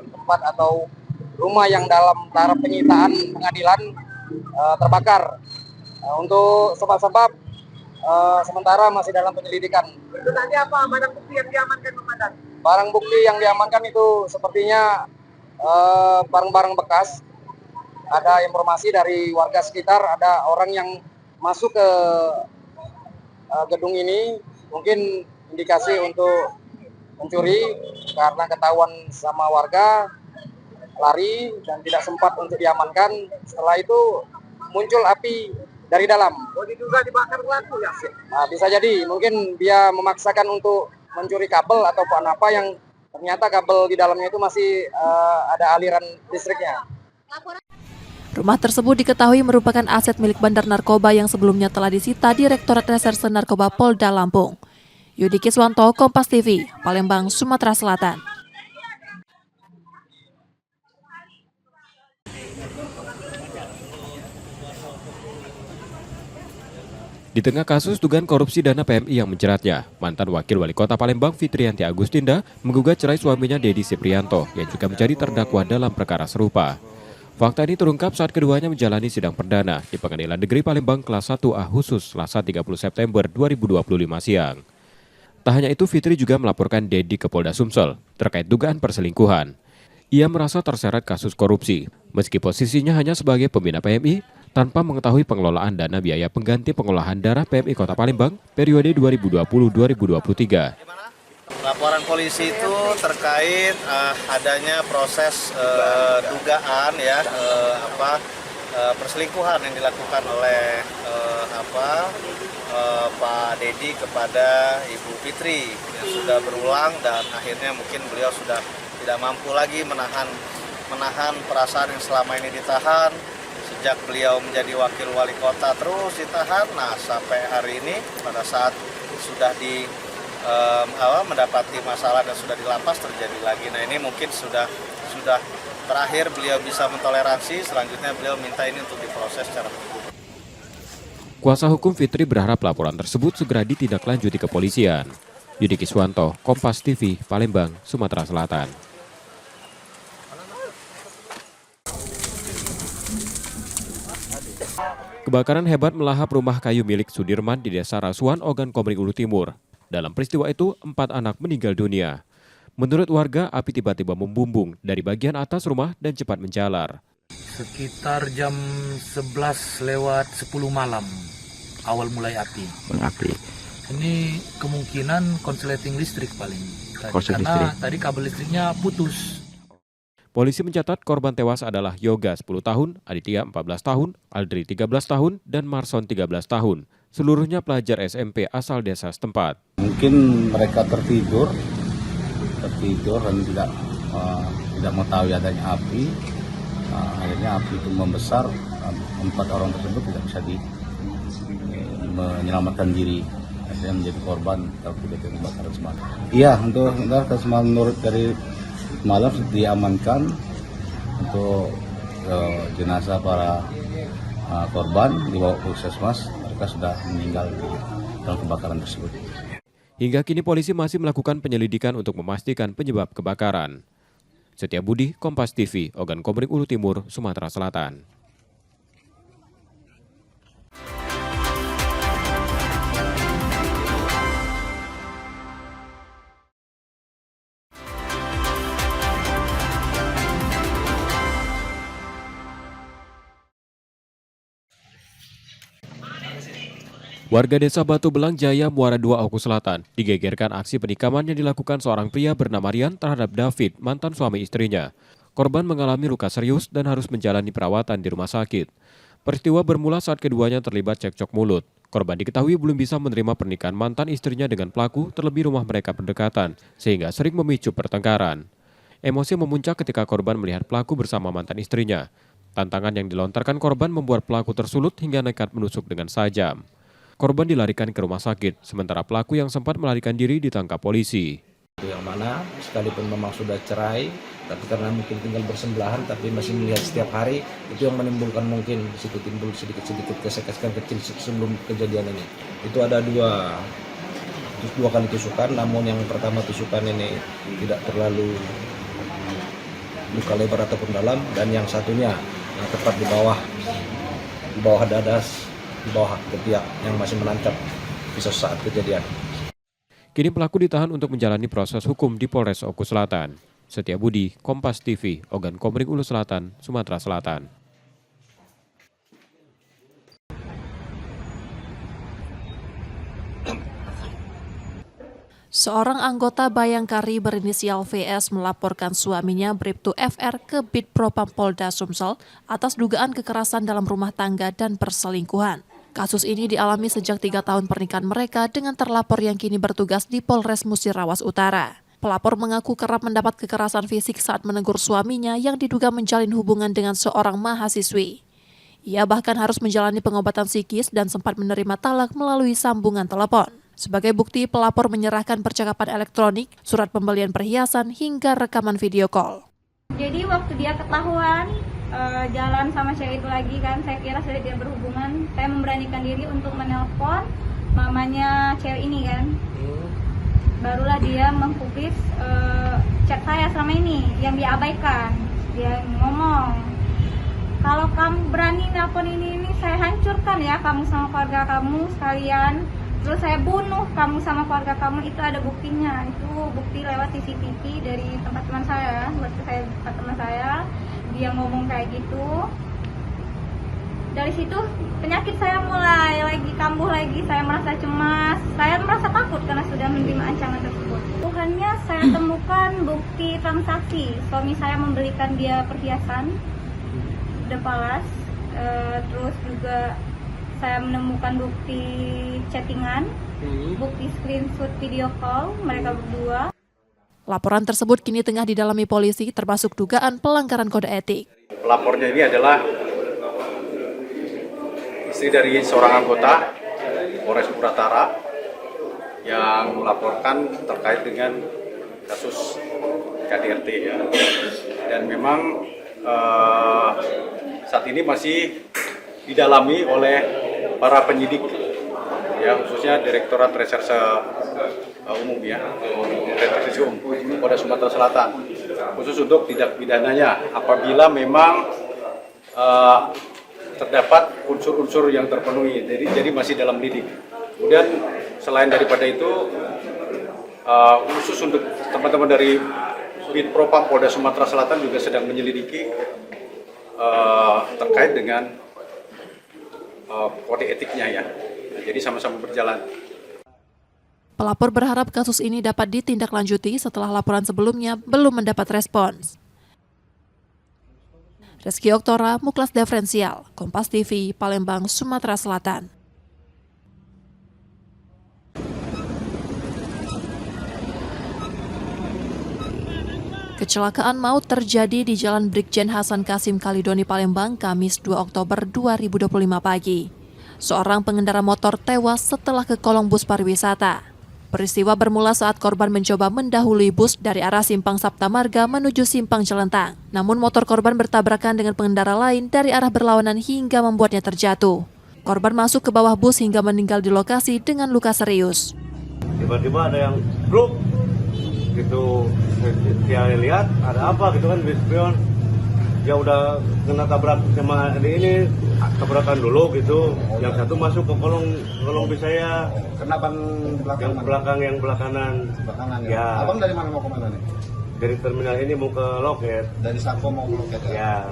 tempat atau rumah yang dalam taraf penyitaan pengadilan terbakar. Untuk sebab-sebab sementara masih dalam penyelidikan. Itu tadi apa barang bukti yang diamankan, Komandan? Barang bukti yang diamankan itu sepertinya barang-barang bekas. Ada informasi dari warga sekitar, ada orang yang masuk ke gedung ini, mungkin indikasi untuk mencuri karena ketahuan sama warga, lari dan tidak sempat untuk diamankan. Setelah itu muncul api dari dalam. Oh, diduga dibakar pelaku ya? Nah, bisa jadi mungkin dia memaksakan untuk mencuri kabel atau apa yang ternyata kabel di dalamnya itu masih ada aliran listriknya. Rumah tersebut diketahui merupakan aset milik bandar narkoba yang sebelumnya telah disita Direktorat Reserse Narkoba Polda Lampung. Yudi Kiswanto, Kompas TV, Palembang, Sumatera Selatan. Di tengah kasus dugaan korupsi dana PMI yang menjeratnya, mantan Wakil Wali Kota Palembang Fitriyanti Agustinda menggugat cerai suaminya Dedi Siprianto yang juga menjadi terdakwa dalam perkara serupa. Fakta ini terungkap saat keduanya menjalani sidang perdana di Pengadilan Negeri Palembang kelas 1A khusus Selasa 30 September 2025 siang. Tak hanya itu, Fitri juga melaporkan Dedi ke Polda Sumsel terkait dugaan perselingkuhan. Ia merasa terseret kasus korupsi, meski posisinya hanya sebagai pembina PMI, tanpa mengetahui pengelolaan dana biaya pengganti pengolahan darah PMI Kota Palembang periode 2020-2023. Laporan polisi itu terkait adanya proses dugaan ya perselingkuhan yang dilakukan oleh Pak Dedi kepada Ibu Fitri yang sudah berulang dan akhirnya mungkin beliau sudah tidak mampu lagi menahan perasaan yang selama ini ditahan. Sejak beliau menjadi wakil wali kota terus ditahan, nah sampai hari ini pada saat sudah mendapati masalah dan sudah di lapas terjadi lagi. Nah ini mungkin sudah terakhir beliau bisa mentoleransi, selanjutnya beliau minta ini untuk diproses secara hukum. Kuasa hukum Fitri berharap laporan tersebut segera ditindaklanjuti kepolisian. Yudi Kiswanto, Kompas TV, Palembang, Sumatera Selatan. Kebakaran hebat melahap rumah kayu milik Sudirman di Desa Rasuan, Ogan Komering Ulu Timur. Dalam peristiwa itu, 4 anak meninggal dunia. Menurut warga, api tiba-tiba membumbung dari bagian atas rumah dan cepat menjalar. Sekitar jam 11:10 malam, awal mulai api. Ini kemungkinan konsleting listrik paling. Karena tadi kabel listriknya putus. Polisi mencatat korban tewas adalah Yoga 10 tahun, Aditya 14 tahun, Aldri 13 tahun, dan Marson 13 tahun. Seluruhnya pelajar SMP asal desa setempat. Mungkin mereka tertidur dan tidak mengetahui adanya api. Akhirnya api itu membesar, 4 orang tersebut tidak bisa menyelamatkan diri. Akhirnya menjadi korban terlibat kebakaran semalam. Iya, untuk menurut dari malam diamankan untuk jenazah para korban dibawa ke puskesmas. Mereka sudah meninggal dalam kebakaran tersebut. Hingga kini polisi masih melakukan penyelidikan untuk memastikan penyebab kebakaran. Setia Budi, Kompas TV, Ogan Komering Ulu Timur, Sumatera Selatan. Warga desa Batu Belang Jaya, Muara II, Oku Selatan digegerkan aksi penikaman yang dilakukan seorang pria bernama Rian terhadap David, mantan suami istrinya. Korban mengalami luka serius dan harus menjalani perawatan di rumah sakit. Peristiwa bermula saat keduanya terlibat cekcok mulut. Korban diketahui belum bisa menerima pernikahan mantan istrinya dengan pelaku, terlebih rumah mereka berdekatan, sehingga sering memicu pertengkaran. Emosi memuncak ketika korban melihat pelaku bersama mantan istrinya. Tantangan yang dilontarkan korban membuat pelaku tersulut hingga nekat menusuk dengan tajam. Korban dilarikan ke rumah sakit, sementara pelaku yang sempat melarikan diri ditangkap polisi. Yang mana sekalipun memang sudah cerai, tapi karena mungkin tinggal bersebelahan, tapi masih melihat setiap hari, itu yang menimbulkan mungkin situ timbul sedikit-sedikit gesek-gesekan kecil sebelum kejadian ini. Itu ada dua kali tusukan, namun yang pertama tusukan ini tidak terlalu luka lebar ataupun dalam, dan yang satunya yang tepat di bawah dada, di bawah ketiak yang masih menancap pisau saat kejadian. Kini pelaku ditahan untuk menjalani proses hukum di Polres Oku Selatan. Setia Budi, Kompas TV, Ogan Komering Ulu Selatan, Sumatera Selatan. Seorang anggota Bayangkari berinisial VS melaporkan suaminya Bribtu FR ke Bid Propam Polda Sumsel atas dugaan kekerasan dalam rumah tangga dan perselingkuhan. Kasus ini dialami sejak 3 tahun pernikahan mereka dengan terlapor yang kini bertugas di Polres Musirawas Utara. Pelapor mengaku kerap mendapat kekerasan fisik saat menegur suaminya yang diduga menjalin hubungan dengan seorang mahasiswi. Ia bahkan harus menjalani pengobatan psikis dan sempat menerima talak melalui sambungan telepon. Sebagai bukti, pelapor menyerahkan percakapan elektronik, surat pembelian perhiasan, hingga rekaman video call. Jadi waktu dia ketahuan jalan sama cewek itu lagi kan, saya kira sudah dia berhubungan, saya memberanikan diri untuk menelpon mamanya cewek ini kan. Barulah dia mengpublis chat saya selama ini yang dia abaikan. Dia ngomong, kalau kamu berani nelpon ini saya hancurkan ya kamu sama keluarga kamu sekalian. Terus saya bunuh kamu sama keluarga kamu, itu ada buktinya. Itu bukti lewat CCTV dari tempat teman saya. Waktu saya tempat teman saya, dia ngomong kayak gitu. Dari situ penyakit saya mulai lagi kambuh lagi. Saya merasa cemas, saya merasa takut karena sudah menerima ancaman tersebut. Tuhannya saya temukan bukti transaksi. Suami saya membelikan dia perhiasan, The Palace, terus juga saya menemukan bukti chattingan, bukti screenshot video call mereka berdua. Laporan tersebut kini tengah didalami polisi termasuk dugaan pelanggaran kode etik. Pelapornya ini adalah istri dari seorang anggota Polres Utara yang melaporkan terkait dengan kasus KDRT ya. Dan memang saat ini masih didalami oleh para penyidik ya, khususnya Direktorat Reserse Umum ya, Reserse Umum Polda Sumatera Selatan, khusus untuk tindak pidananya apabila memang terdapat unsur-unsur yang terpenuhi, jadi masih dalam lidik. Kemudian selain daripada itu khusus untuk teman-teman dari Bid Propam Polda Sumatera Selatan juga sedang menyelidiki terkait dengan kode etiknya ya, jadi sama-sama berjalan. Pelapor berharap kasus ini dapat ditindaklanjuti setelah laporan sebelumnya belum mendapat respons. Reski Oktora, Muklas Diferensial, Kompas TV, Palembang, Sumatera Selatan. Kecelakaan maut terjadi di Jalan Brigjen Hasan Kasim Kalidoni, Palembang, Kamis 2 Oktober 2025 pagi. Seorang pengendara motor tewas setelah ke kolong bus pariwisata. Peristiwa bermula saat korban mencoba mendahului bus dari arah Simpang Sapta Marga menuju Simpang Celentang. Namun motor korban bertabrakan dengan pengendara lain dari arah berlawanan hingga membuatnya terjatuh. Korban masuk ke bawah bus hingga meninggal di lokasi dengan luka serius. Tiba-tiba ada yang bluk gitu, dia lihat ada apa gitu kan, spion dia udah kena tabrak sama ini tabrakan dulu gitu. Yang satu masuk ke kolong bis saya, kena ban belakang yang belakangan ya. Abang dari mana mau ke mana nih? Dari terminal ini mau ke loket. Dari Sako mau ke loket ya.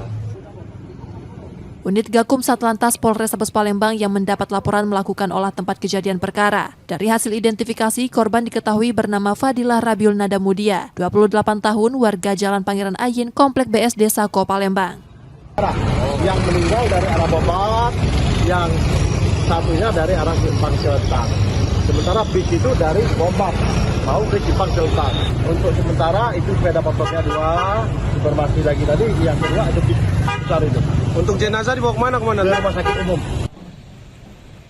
Unit Gakum Satlantas Polrestabes Palembang yang mendapat laporan melakukan olah tempat kejadian perkara. Dari hasil identifikasi, korban diketahui bernama Fadilah Rabiul Nadamudia, 28 tahun, warga Jalan Pangeran Ayin, Komplek BSD Sako, Palembang. Yang meninggal dari arah Bobat, yang satunya dari arah Simpang Selatan. Sementara bis itu dari Bobat mau ke Simpang Selatan. Untuk sementara itu sepeda motornya 2, informasi lagi tadi yang kedua ada bis besar itu. Untuk jenazah dibawa kemana? Ke rumah sakit umum.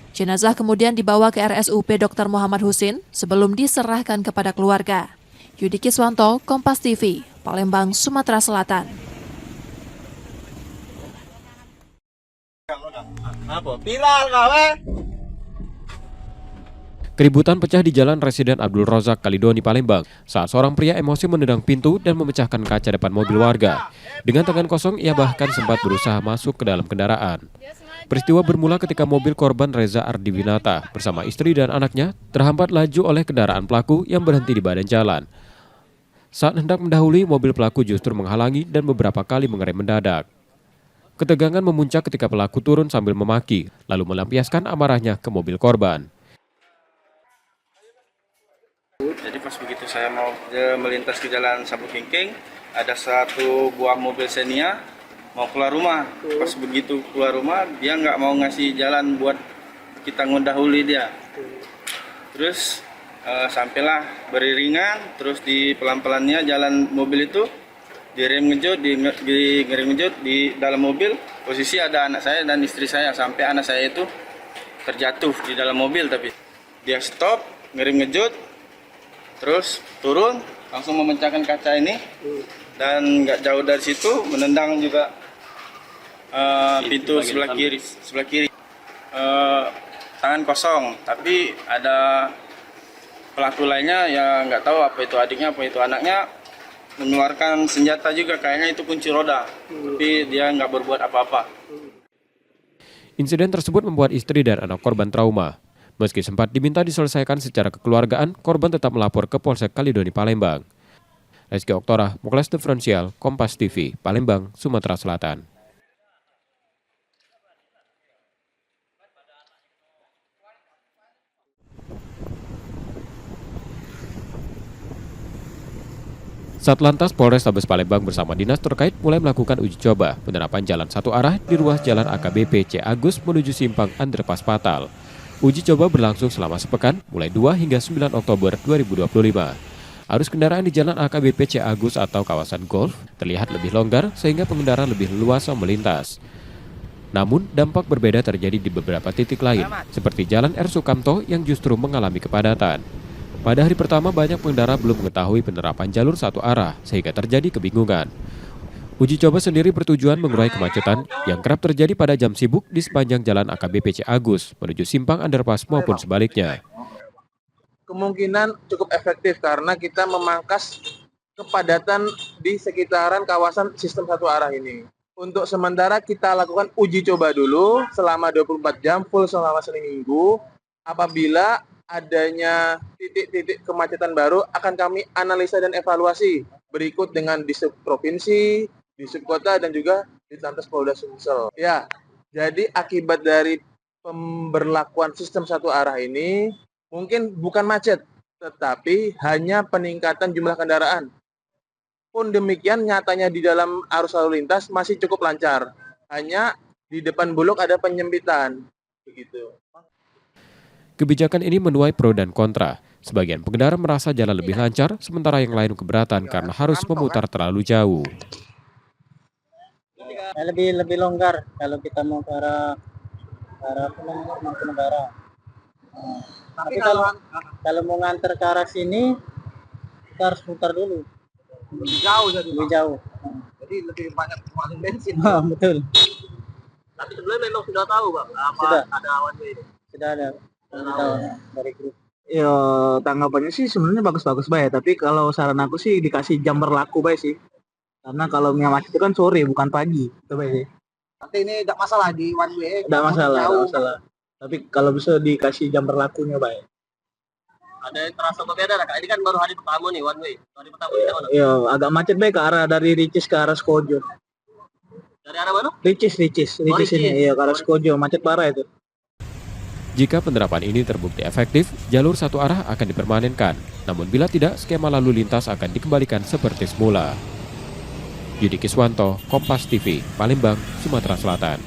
Jenazah kemudian dibawa ke RSUP Dr. Muhammad Husin sebelum diserahkan kepada keluarga. Yudi Kiswanto, Kompas TV, Palembang, Sumatera Selatan. Apa? Viral kawe? Keributan pecah di Jalan Residen Abdul Rozak, Kalidoni, Palembang saat seorang pria emosi menendang pintu dan memecahkan kaca depan mobil warga. Dengan tangan kosong, ia bahkan sempat berusaha masuk ke dalam kendaraan. Peristiwa bermula ketika mobil korban Reza Ardiwinata bersama istri dan anaknya terhambat laju oleh kendaraan pelaku yang berhenti di badan jalan. Saat hendak mendahului, mobil pelaku justru menghalangi dan beberapa kali mengerem mendadak. Ketegangan memuncak ketika pelaku turun sambil memaki, lalu melampiaskan amarahnya ke mobil korban. Jadi pas begitu saya mau melintas ke jalan Sabu Kingking, ada satu buah mobil Xenia mau keluar rumah. Pas begitu keluar rumah, dia nggak mau ngasih jalan buat kita ngedahului dia. Terus sampailah beriringan, terus di pelan-pelannya jalan mobil itu direm ngejut di dalam mobil. Posisi ada anak saya dan istri saya, sampai anak saya itu terjatuh di dalam mobil, tapi dia stop, ngejut. Terus turun, langsung memecahkan kaca ini, dan nggak jauh dari situ menendang juga pintu sebelah kiri. Tangan kosong, tapi ada pelaku lainnya yang nggak tahu apa itu adiknya, apa itu anaknya, mengeluarkan senjata juga, kayaknya itu kunci roda, tapi dia nggak berbuat apa-apa. Insiden tersebut membuat istri dan anak korban trauma. Meski sempat diminta diselesaikan secara kekeluargaan, korban tetap melapor ke Polsek Kalidoni, Palembang. Rizky Oktora, Muklas Diferensial, Kompas TV, Palembang, Sumatera Selatan. Satlantas Polrestabes Palembang bersama dinas terkait mulai melakukan uji coba penerapan jalan satu arah di ruas jalan AKBP C. Agus menuju Simpang Underpass Patal. Uji coba berlangsung selama sepekan, mulai 2 hingga 9 Oktober 2025. Arus kendaraan di jalan AKBP C. Agus atau kawasan golf terlihat lebih longgar sehingga pengendara lebih leluasa melintas. Namun, dampak berbeda terjadi di beberapa titik lain, seperti Jalan R. Sukamto yang justru mengalami kepadatan. Pada hari pertama, banyak pengendara belum mengetahui penerapan jalur satu arah, sehingga terjadi kebingungan. Uji coba sendiri bertujuan mengurai kemacetan yang kerap terjadi pada jam sibuk di sepanjang jalan AKBP C. Agus menuju Simpang Underpass maupun sebaliknya. Kemungkinan cukup efektif karena kita memangkas kepadatan di sekitaran kawasan sistem satu arah ini. Untuk sementara kita lakukan uji coba dulu selama 24 jam full selama Senin Minggu. Apabila adanya titik-titik kemacetan baru akan kami analisa dan evaluasi berikut dengan di provinsi, di subkota, dan juga di Lantas Polda Sumsel. Ya, jadi akibat dari pemberlakuan sistem satu arah ini mungkin bukan macet, tetapi hanya peningkatan jumlah kendaraan. Pun demikian, nyatanya di dalam arus lalu lintas masih cukup lancar. Hanya di depan Bulog ada penyempitan. Begitu. Kebijakan ini menuai pro dan kontra. Sebagian pengendara merasa jalan lebih lancar, sementara yang lain keberatan karena harus memutar terlalu jauh. Lebih longgar kalau kita mau ke arah Mangkunegaran. Tapi kalau mau nganter ke arah sini kita harus putar dulu. Lebih jauh. Jadi lebih banyak pengeluaran bensin. Betul. Tapi sebelumnya memang sudah tahu, Bang, apa Sudah. ada one way ini. Sudah ada dari grup. Ya, tanggapannya sih sebenarnya bagus-bagus baik, tapi kalau saran aku sih dikasih jam berlaku baik sih. Karena kalau macet itu kan sore bukan pagi, itu baik sih. Nanti ini tidak masalah di one way. Tidak masalah. Tapi kalau bisa dikasih jam berlakunya baik. Ada yang terasa berbeda, Kak? Ini kan baru hari pertama nih one way. Hari pertama ini mana? Iya, agak macet baik ke arah dari Ricis ke arah Skojo. Dari arah mana? Ricis ini. Iya, ke arah Skojo, macet parah itu. Jika penerapan ini terbukti efektif, jalur satu arah akan dipermanenkan. Namun bila tidak, skema lalu lintas akan dikembalikan seperti semula. Yudi Kiswanto, Kompas TV, Palembang, Sumatera Selatan.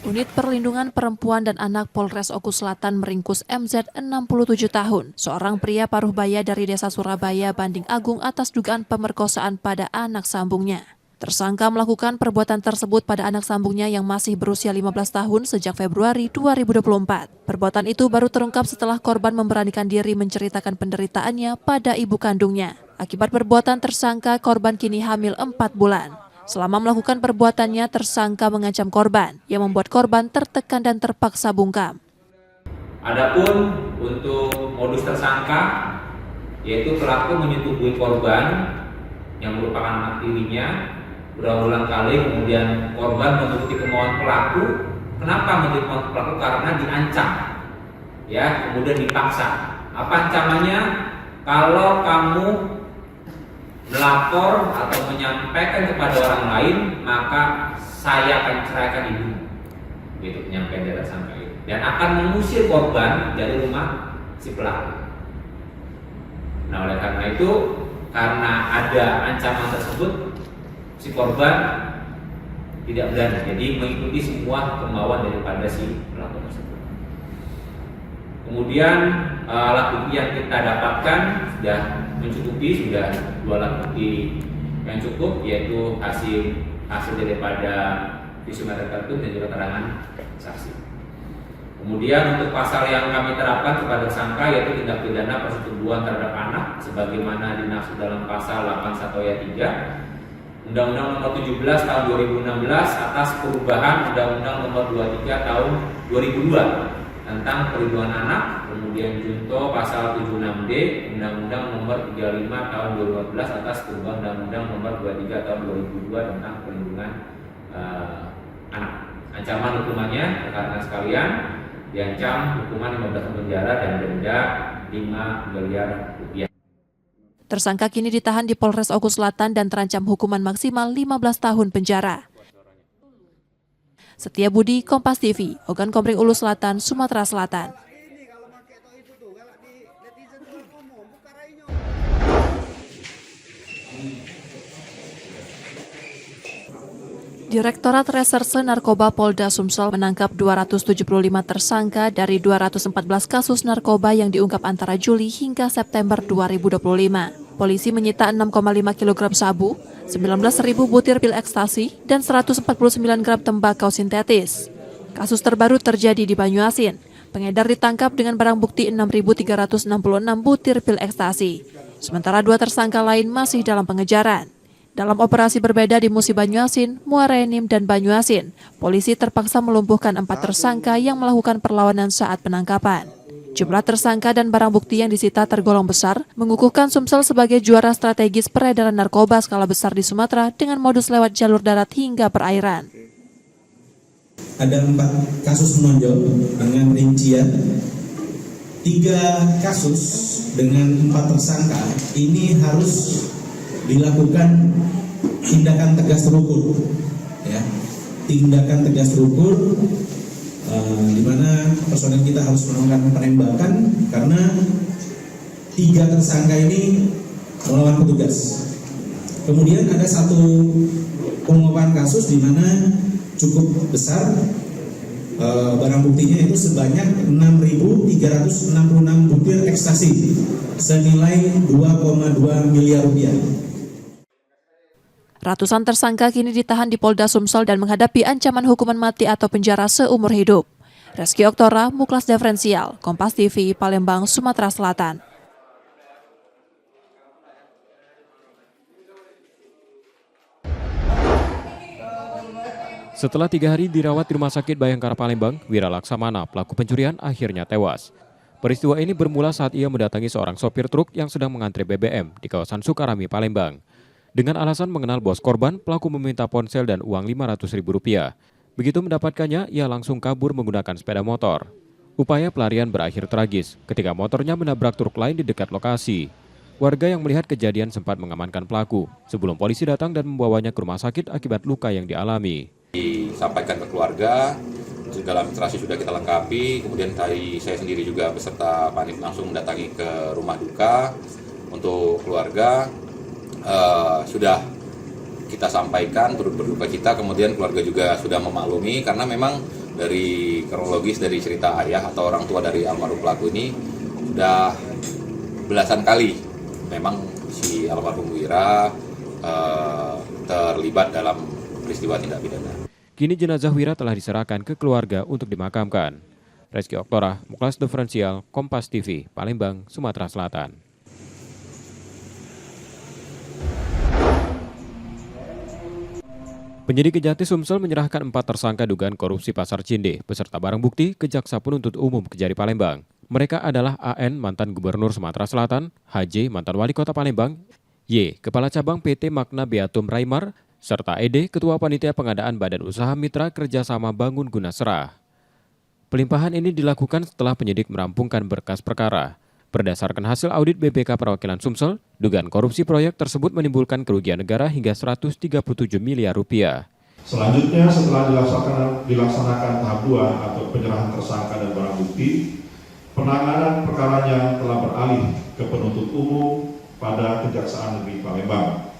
Unit Perlindungan Perempuan dan Anak Polres Oku Selatan meringkus MZ 67 tahun, seorang pria paruh baya dari Desa Surabaya, Banding Agung atas dugaan pemerkosaan pada anak sambungnya. Tersangka melakukan perbuatan tersebut pada anak sambungnya yang masih berusia 15 tahun sejak Februari 2024. Perbuatan itu baru terungkap setelah korban memberanikan diri menceritakan penderitaannya pada ibu kandungnya. Akibat perbuatan tersangka, korban kini hamil 4 bulan. Selama melakukan perbuatannya, tersangka mengancam korban, yang membuat korban tertekan dan terpaksa bungkam. Adapun untuk modus tersangka, yaitu pelaku menyetubuhi korban yang merupakan anak tirinya berulang kali, kemudian korban menuruti kemauan pelaku. Kenapa menuruti kemauan pelaku? Karena diancam, ya, kemudian dipaksa. Apa ancamannya? Kalau kamu melapor atau menyampaikan kepada orang lain, maka saya akan ceraikan ibu. Gitu, menyampaikan dari tersangka itu, dan akan mengusir korban dari rumah si pelaku. Nah, oleh karena itu, karena ada ancaman tersebut, si korban tidak berani, jadi mengikuti semua kemauan daripada si pelaku tersebut. Kemudian alat bukti yang kita dapatkan sudah mencukupi, sudah 2 alat bukti yang cukup, yaitu hasil daripada visum et repertum dan juga keterangan saksi. Kemudian untuk pasal yang kami terapkan kepada tersangka yaitu tindak pidana persetubuhan terhadap anak sebagaimana dimaksud dalam pasal 81 ayat 3 Undang-Undang Nomor 17 Tahun 2016 atas perubahan Undang-Undang Nomor 23 Tahun 2002 tentang perlindungan anak, kemudian junto pasal 76D Undang-Undang Nomor 35 Tahun 2014 atas perubahan Undang-Undang Nomor 23 Tahun 2002 tentang perlindungan anak. Ancaman hukumannya rekan-rekan sekalian diancam hukuman 15 tahun penjara dan denda 5 miliar rupiah. Tersangka kini ditahan di Polres Oku Selatan dan terancam hukuman maksimal 15 tahun penjara. Setia Budi, Kompas TV, Ogan Komering Ulu Selatan, Sumatera Selatan. Direktorat Reserse Narkoba Polda Sumsel menangkap 275 tersangka dari 214 kasus narkoba yang diungkap antara Juli hingga September 2025. Polisi menyita 6,5 kg sabu, 19.000 butir pil ekstasi, dan 149 gram tembakau sintetis. Kasus terbaru terjadi di Banyuasin. Pengedar ditangkap dengan barang bukti 6.366 butir pil ekstasi. Sementara 2 tersangka lain masih dalam pengejaran. Dalam operasi berbeda di Musi Banyuasin, Muara Enim, dan Banyuasin, polisi terpaksa melumpuhkan 4 tersangka yang melakukan perlawanan saat penangkapan. Jumlah tersangka dan barang bukti yang disita tergolong besar, mengukuhkan Sumsel sebagai juara strategis peredaran narkoba skala besar di Sumatera dengan modus lewat jalur darat hingga perairan. Ada 4 kasus menonjol dengan rincian 3 kasus dengan 4 tersangka. Ini harus dilakukan tindakan tegas terukur, ya, tindakan tegas terukur. Di mana personel kita harus melakukan penembakan karena 3 tersangka ini melawan petugas. Kemudian ada 1 penguapan kasus di mana cukup besar, barang buktinya itu sebanyak 6.366 butir ekstasi senilai 2,2 miliar rupiah. Ratusan tersangka kini ditahan di Polda Sumsel dan menghadapi ancaman hukuman mati atau penjara seumur hidup. Reski Oktora, Muklas Diferensial, Kompas TV, Palembang, Sumatera Selatan. Setelah 3 hari dirawat di Rumah Sakit Bayangkara Palembang, Wira Laksamana, pelaku pencurian, akhirnya tewas. Peristiwa ini bermula saat ia mendatangi seorang sopir truk yang sedang mengantri BBM di kawasan Sukarami, Palembang. Dengan alasan mengenal bos korban, pelaku meminta ponsel dan uang Rp500.000. Begitu mendapatkannya, ia langsung kabur menggunakan sepeda motor. Upaya pelarian berakhir tragis ketika motornya menabrak truk lain di dekat lokasi. Warga yang melihat kejadian sempat mengamankan pelaku sebelum polisi datang dan membawanya ke rumah sakit akibat luka yang dialami. Disampaikan ke keluarga, segala administrasi sudah kita lengkapi, kemudian tadi saya sendiri juga beserta Panit langsung mendatangi ke rumah duka untuk keluarga. Sudah kita sampaikan turut berduka cita, kemudian keluarga juga sudah memaklumi karena memang dari kronologis dari cerita ayah atau orang tua dari almarhum pelaku ini sudah belasan kali memang si almarhum Wira terlibat dalam peristiwa tindak pidana. Kini jenazah Wira telah diserahkan ke keluarga untuk dimakamkan. Reski Oktora, Muklas Diferensial, Kompas TV, Palembang, Sumatera Selatan. Penyidik Kejati Sumsel menyerahkan 4 tersangka dugaan korupsi Pasar Cinde beserta barang bukti ke Jaksa Penuntut Umum Kejari Palembang. Mereka adalah AN, mantan Gubernur Sumatera Selatan, HJ, mantan Wali Kota Palembang, Y, Kepala Cabang PT Magna Beatum Raimar, serta ED, Ketua Panitia Pengadaan Badan Usaha Mitra Kerjasama Bangun Guna Serah. Pelimpahan ini dilakukan setelah penyidik merampungkan berkas perkara. Berdasarkan hasil audit BPK Perwakilan Sumsel, dugaan korupsi proyek tersebut menimbulkan kerugian negara hingga Rp137 miliar. Selanjutnya, setelah dilaksanakan tahap 2 atau penyerahan tersangka dan barang bukti, penanganan perkaranya telah beralih ke penuntut umum pada Kejaksaan Negeri Palembang.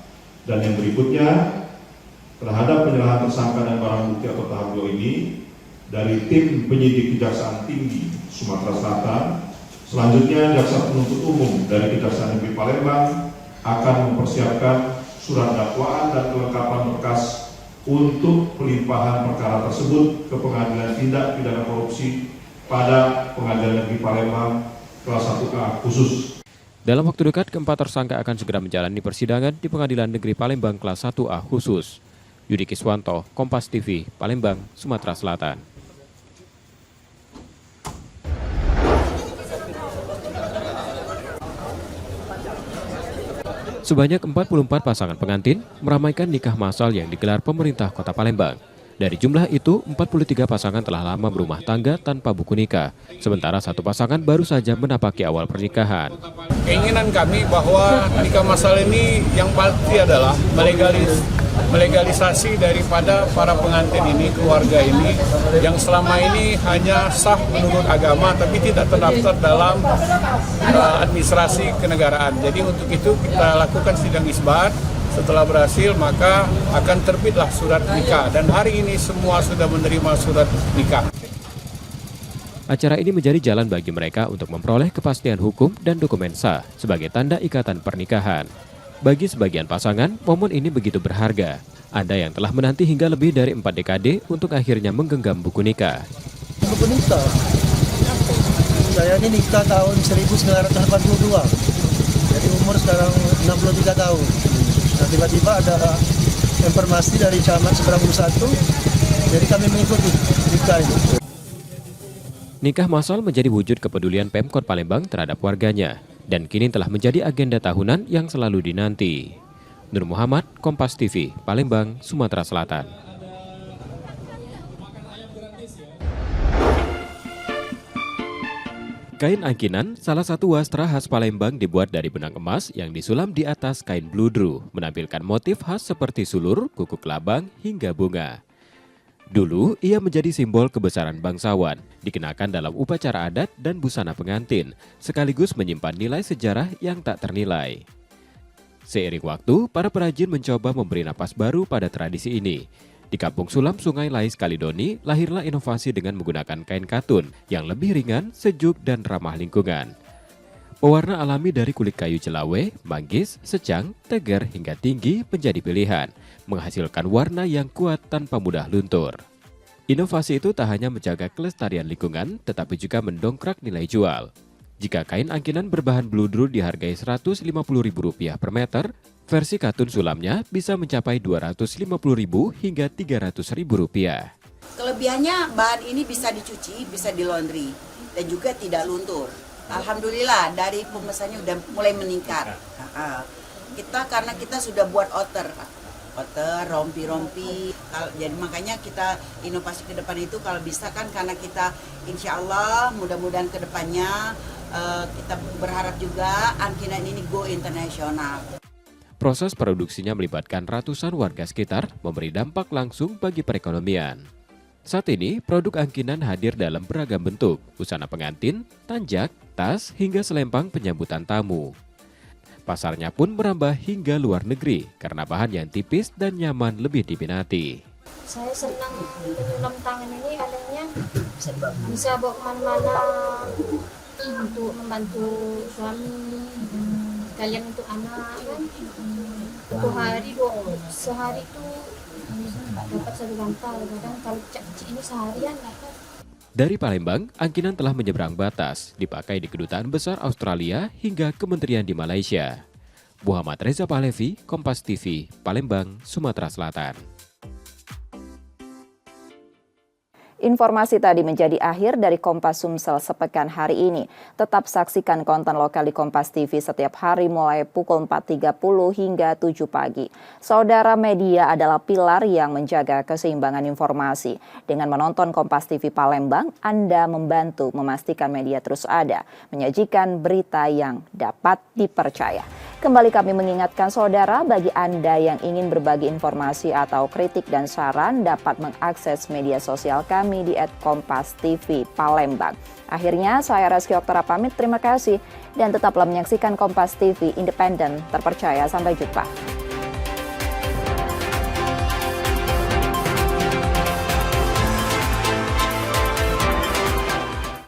Dan yang berikutnya, terhadap penyerahan tersangka dan barang bukti atau tahap 2 ini, dari tim penyidik Kejaksaan Tinggi Sumatera Selatan, selanjutnya Jaksa Penuntut Umum dari Kejaksaan Negeri Palembang akan mempersiapkan surat dakwaan dan kelengkapan berkas untuk pelimpahan perkara tersebut ke Pengadilan Tindak Pidana Korupsi pada Pengadilan Negeri Palembang kelas 1A khusus. Dalam waktu dekat, keempat tersangka akan segera menjalani persidangan di Pengadilan Negeri Palembang kelas 1A khusus. Yudi Kiswanto, Kompas TV, Palembang, Sumatera Selatan. Sebanyak 44 pasangan pengantin meramaikan nikah massal yang digelar pemerintah Kota Palembang. Dari jumlah itu, 43 pasangan telah lama berumah tangga tanpa buku nikah, sementara 1 pasangan baru saja menapaki awal pernikahan. Keinginan kami bahwa nikah massal ini yang pasti adalah melegalisasi daripada para pengantin ini, keluarga ini, yang selama ini hanya sah menurut agama tapi tidak terdaftar dalam administrasi kenegaraan. Jadi untuk itu kita lakukan sidang isbat. Setelah berhasil maka akan terbitlah surat nikah, dan hari ini semua sudah menerima surat nikah. Acara ini menjadi jalan bagi mereka untuk memperoleh kepastian hukum dan dokumen sah sebagai tanda ikatan pernikahan. Bagi sebagian pasangan, momen ini begitu berharga. Ada yang telah menanti hingga lebih dari 4 dekade untuk akhirnya menggenggam buku nikah. Buku nikah, saya ini nikah tahun 1982, jadi umur sekarang 63 tahun. Nah, tiba-tiba ada informasi dari Camat Seberang 1, jadi kami mengikuti nikah ini. Nikah massal menjadi wujud kepedulian Pemkot Palembang terhadap warganya, dan kini telah menjadi agenda tahunan yang selalu dinanti. Nur Muhammad, Kompas TV, Palembang, Sumatera Selatan. Kain angkinan, salah satu wastra khas Palembang dibuat dari benang emas yang disulam di atas kain bludru, menampilkan motif khas seperti sulur, kuku kelabang, hingga bunga. Dulu, ia menjadi simbol kebesaran bangsawan, dikenakan dalam upacara adat dan busana pengantin, sekaligus menyimpan nilai sejarah yang tak ternilai. Seiring waktu, para perajin mencoba memberi napas baru pada tradisi ini. Di Kampung Sulam Sungai Lais Kalidoni, lahirlah inovasi dengan menggunakan kain katun yang lebih ringan, sejuk, dan ramah lingkungan. Pewarna alami dari kulit kayu celawe, manggis, secang, tegar, hingga tinggi menjadi pilihan, menghasilkan warna yang kuat tanpa mudah luntur. Inovasi itu tak hanya menjaga kelestarian lingkungan, tetapi juga mendongkrak nilai jual. Jika kain angkinan berbahan bludru dihargai Rp150.000 per meter, versi katun sulamnya bisa mencapai Rp250.000 hingga Rp300.000. Kelebihannya bahan ini bisa dicuci, bisa di laundry, dan juga tidak luntur. Alhamdulillah dari pemesannya udah mulai meningkat. Karena kita sudah buat outer, rompi-rompi. Jadi makanya kita inovasi ke depan itu kalau bisa kan, karena kita insya Allah mudah-mudahan ke depannya kita berharap juga angkinan ini go internasional. Proses produksinya melibatkan ratusan warga sekitar, memberi dampak langsung bagi perekonomian. Saat ini, produk angkinan hadir dalam beragam bentuk, busana pengantin, tanjak, tas, hingga selempang penyambutan tamu. Pasarnya pun merambah hingga luar negeri karena bahan yang tipis dan nyaman lebih diminati. Saya senang penyulam tangan ini adanya bisa bawa kemana-mana untuk membantu suami, sekalian untuk anak kan. Untuk sehari itu dapat 1 bantal, kadang kalau kecil ini seharian dapat. Dari Palembang, angkinan telah menyeberang batas, dipakai di Kedutaan Besar Australia hingga Kementerian di Malaysia. Muhammad Reza Pahlevi, Kompas TV, Palembang, Sumatera Selatan. Informasi tadi menjadi akhir dari Kompas Sumsel sepekan hari ini. Tetap saksikan konten lokal di Kompas TV setiap hari mulai pukul 4.30 hingga 7 pagi. Saudara, media adalah pilar yang menjaga keseimbangan informasi. Dengan menonton Kompas TV Palembang, Anda membantu memastikan media terus ada, menyajikan berita yang dapat dipercaya. Kembali kami mengingatkan saudara, bagi Anda yang ingin berbagi informasi atau kritik dan saran dapat mengakses media sosial kami di @kompas_tv Palembang. Akhirnya saya Reski Oktara pamit, terima kasih dan tetaplah menyaksikan Kompas TV independen terpercaya. Sampai jumpa.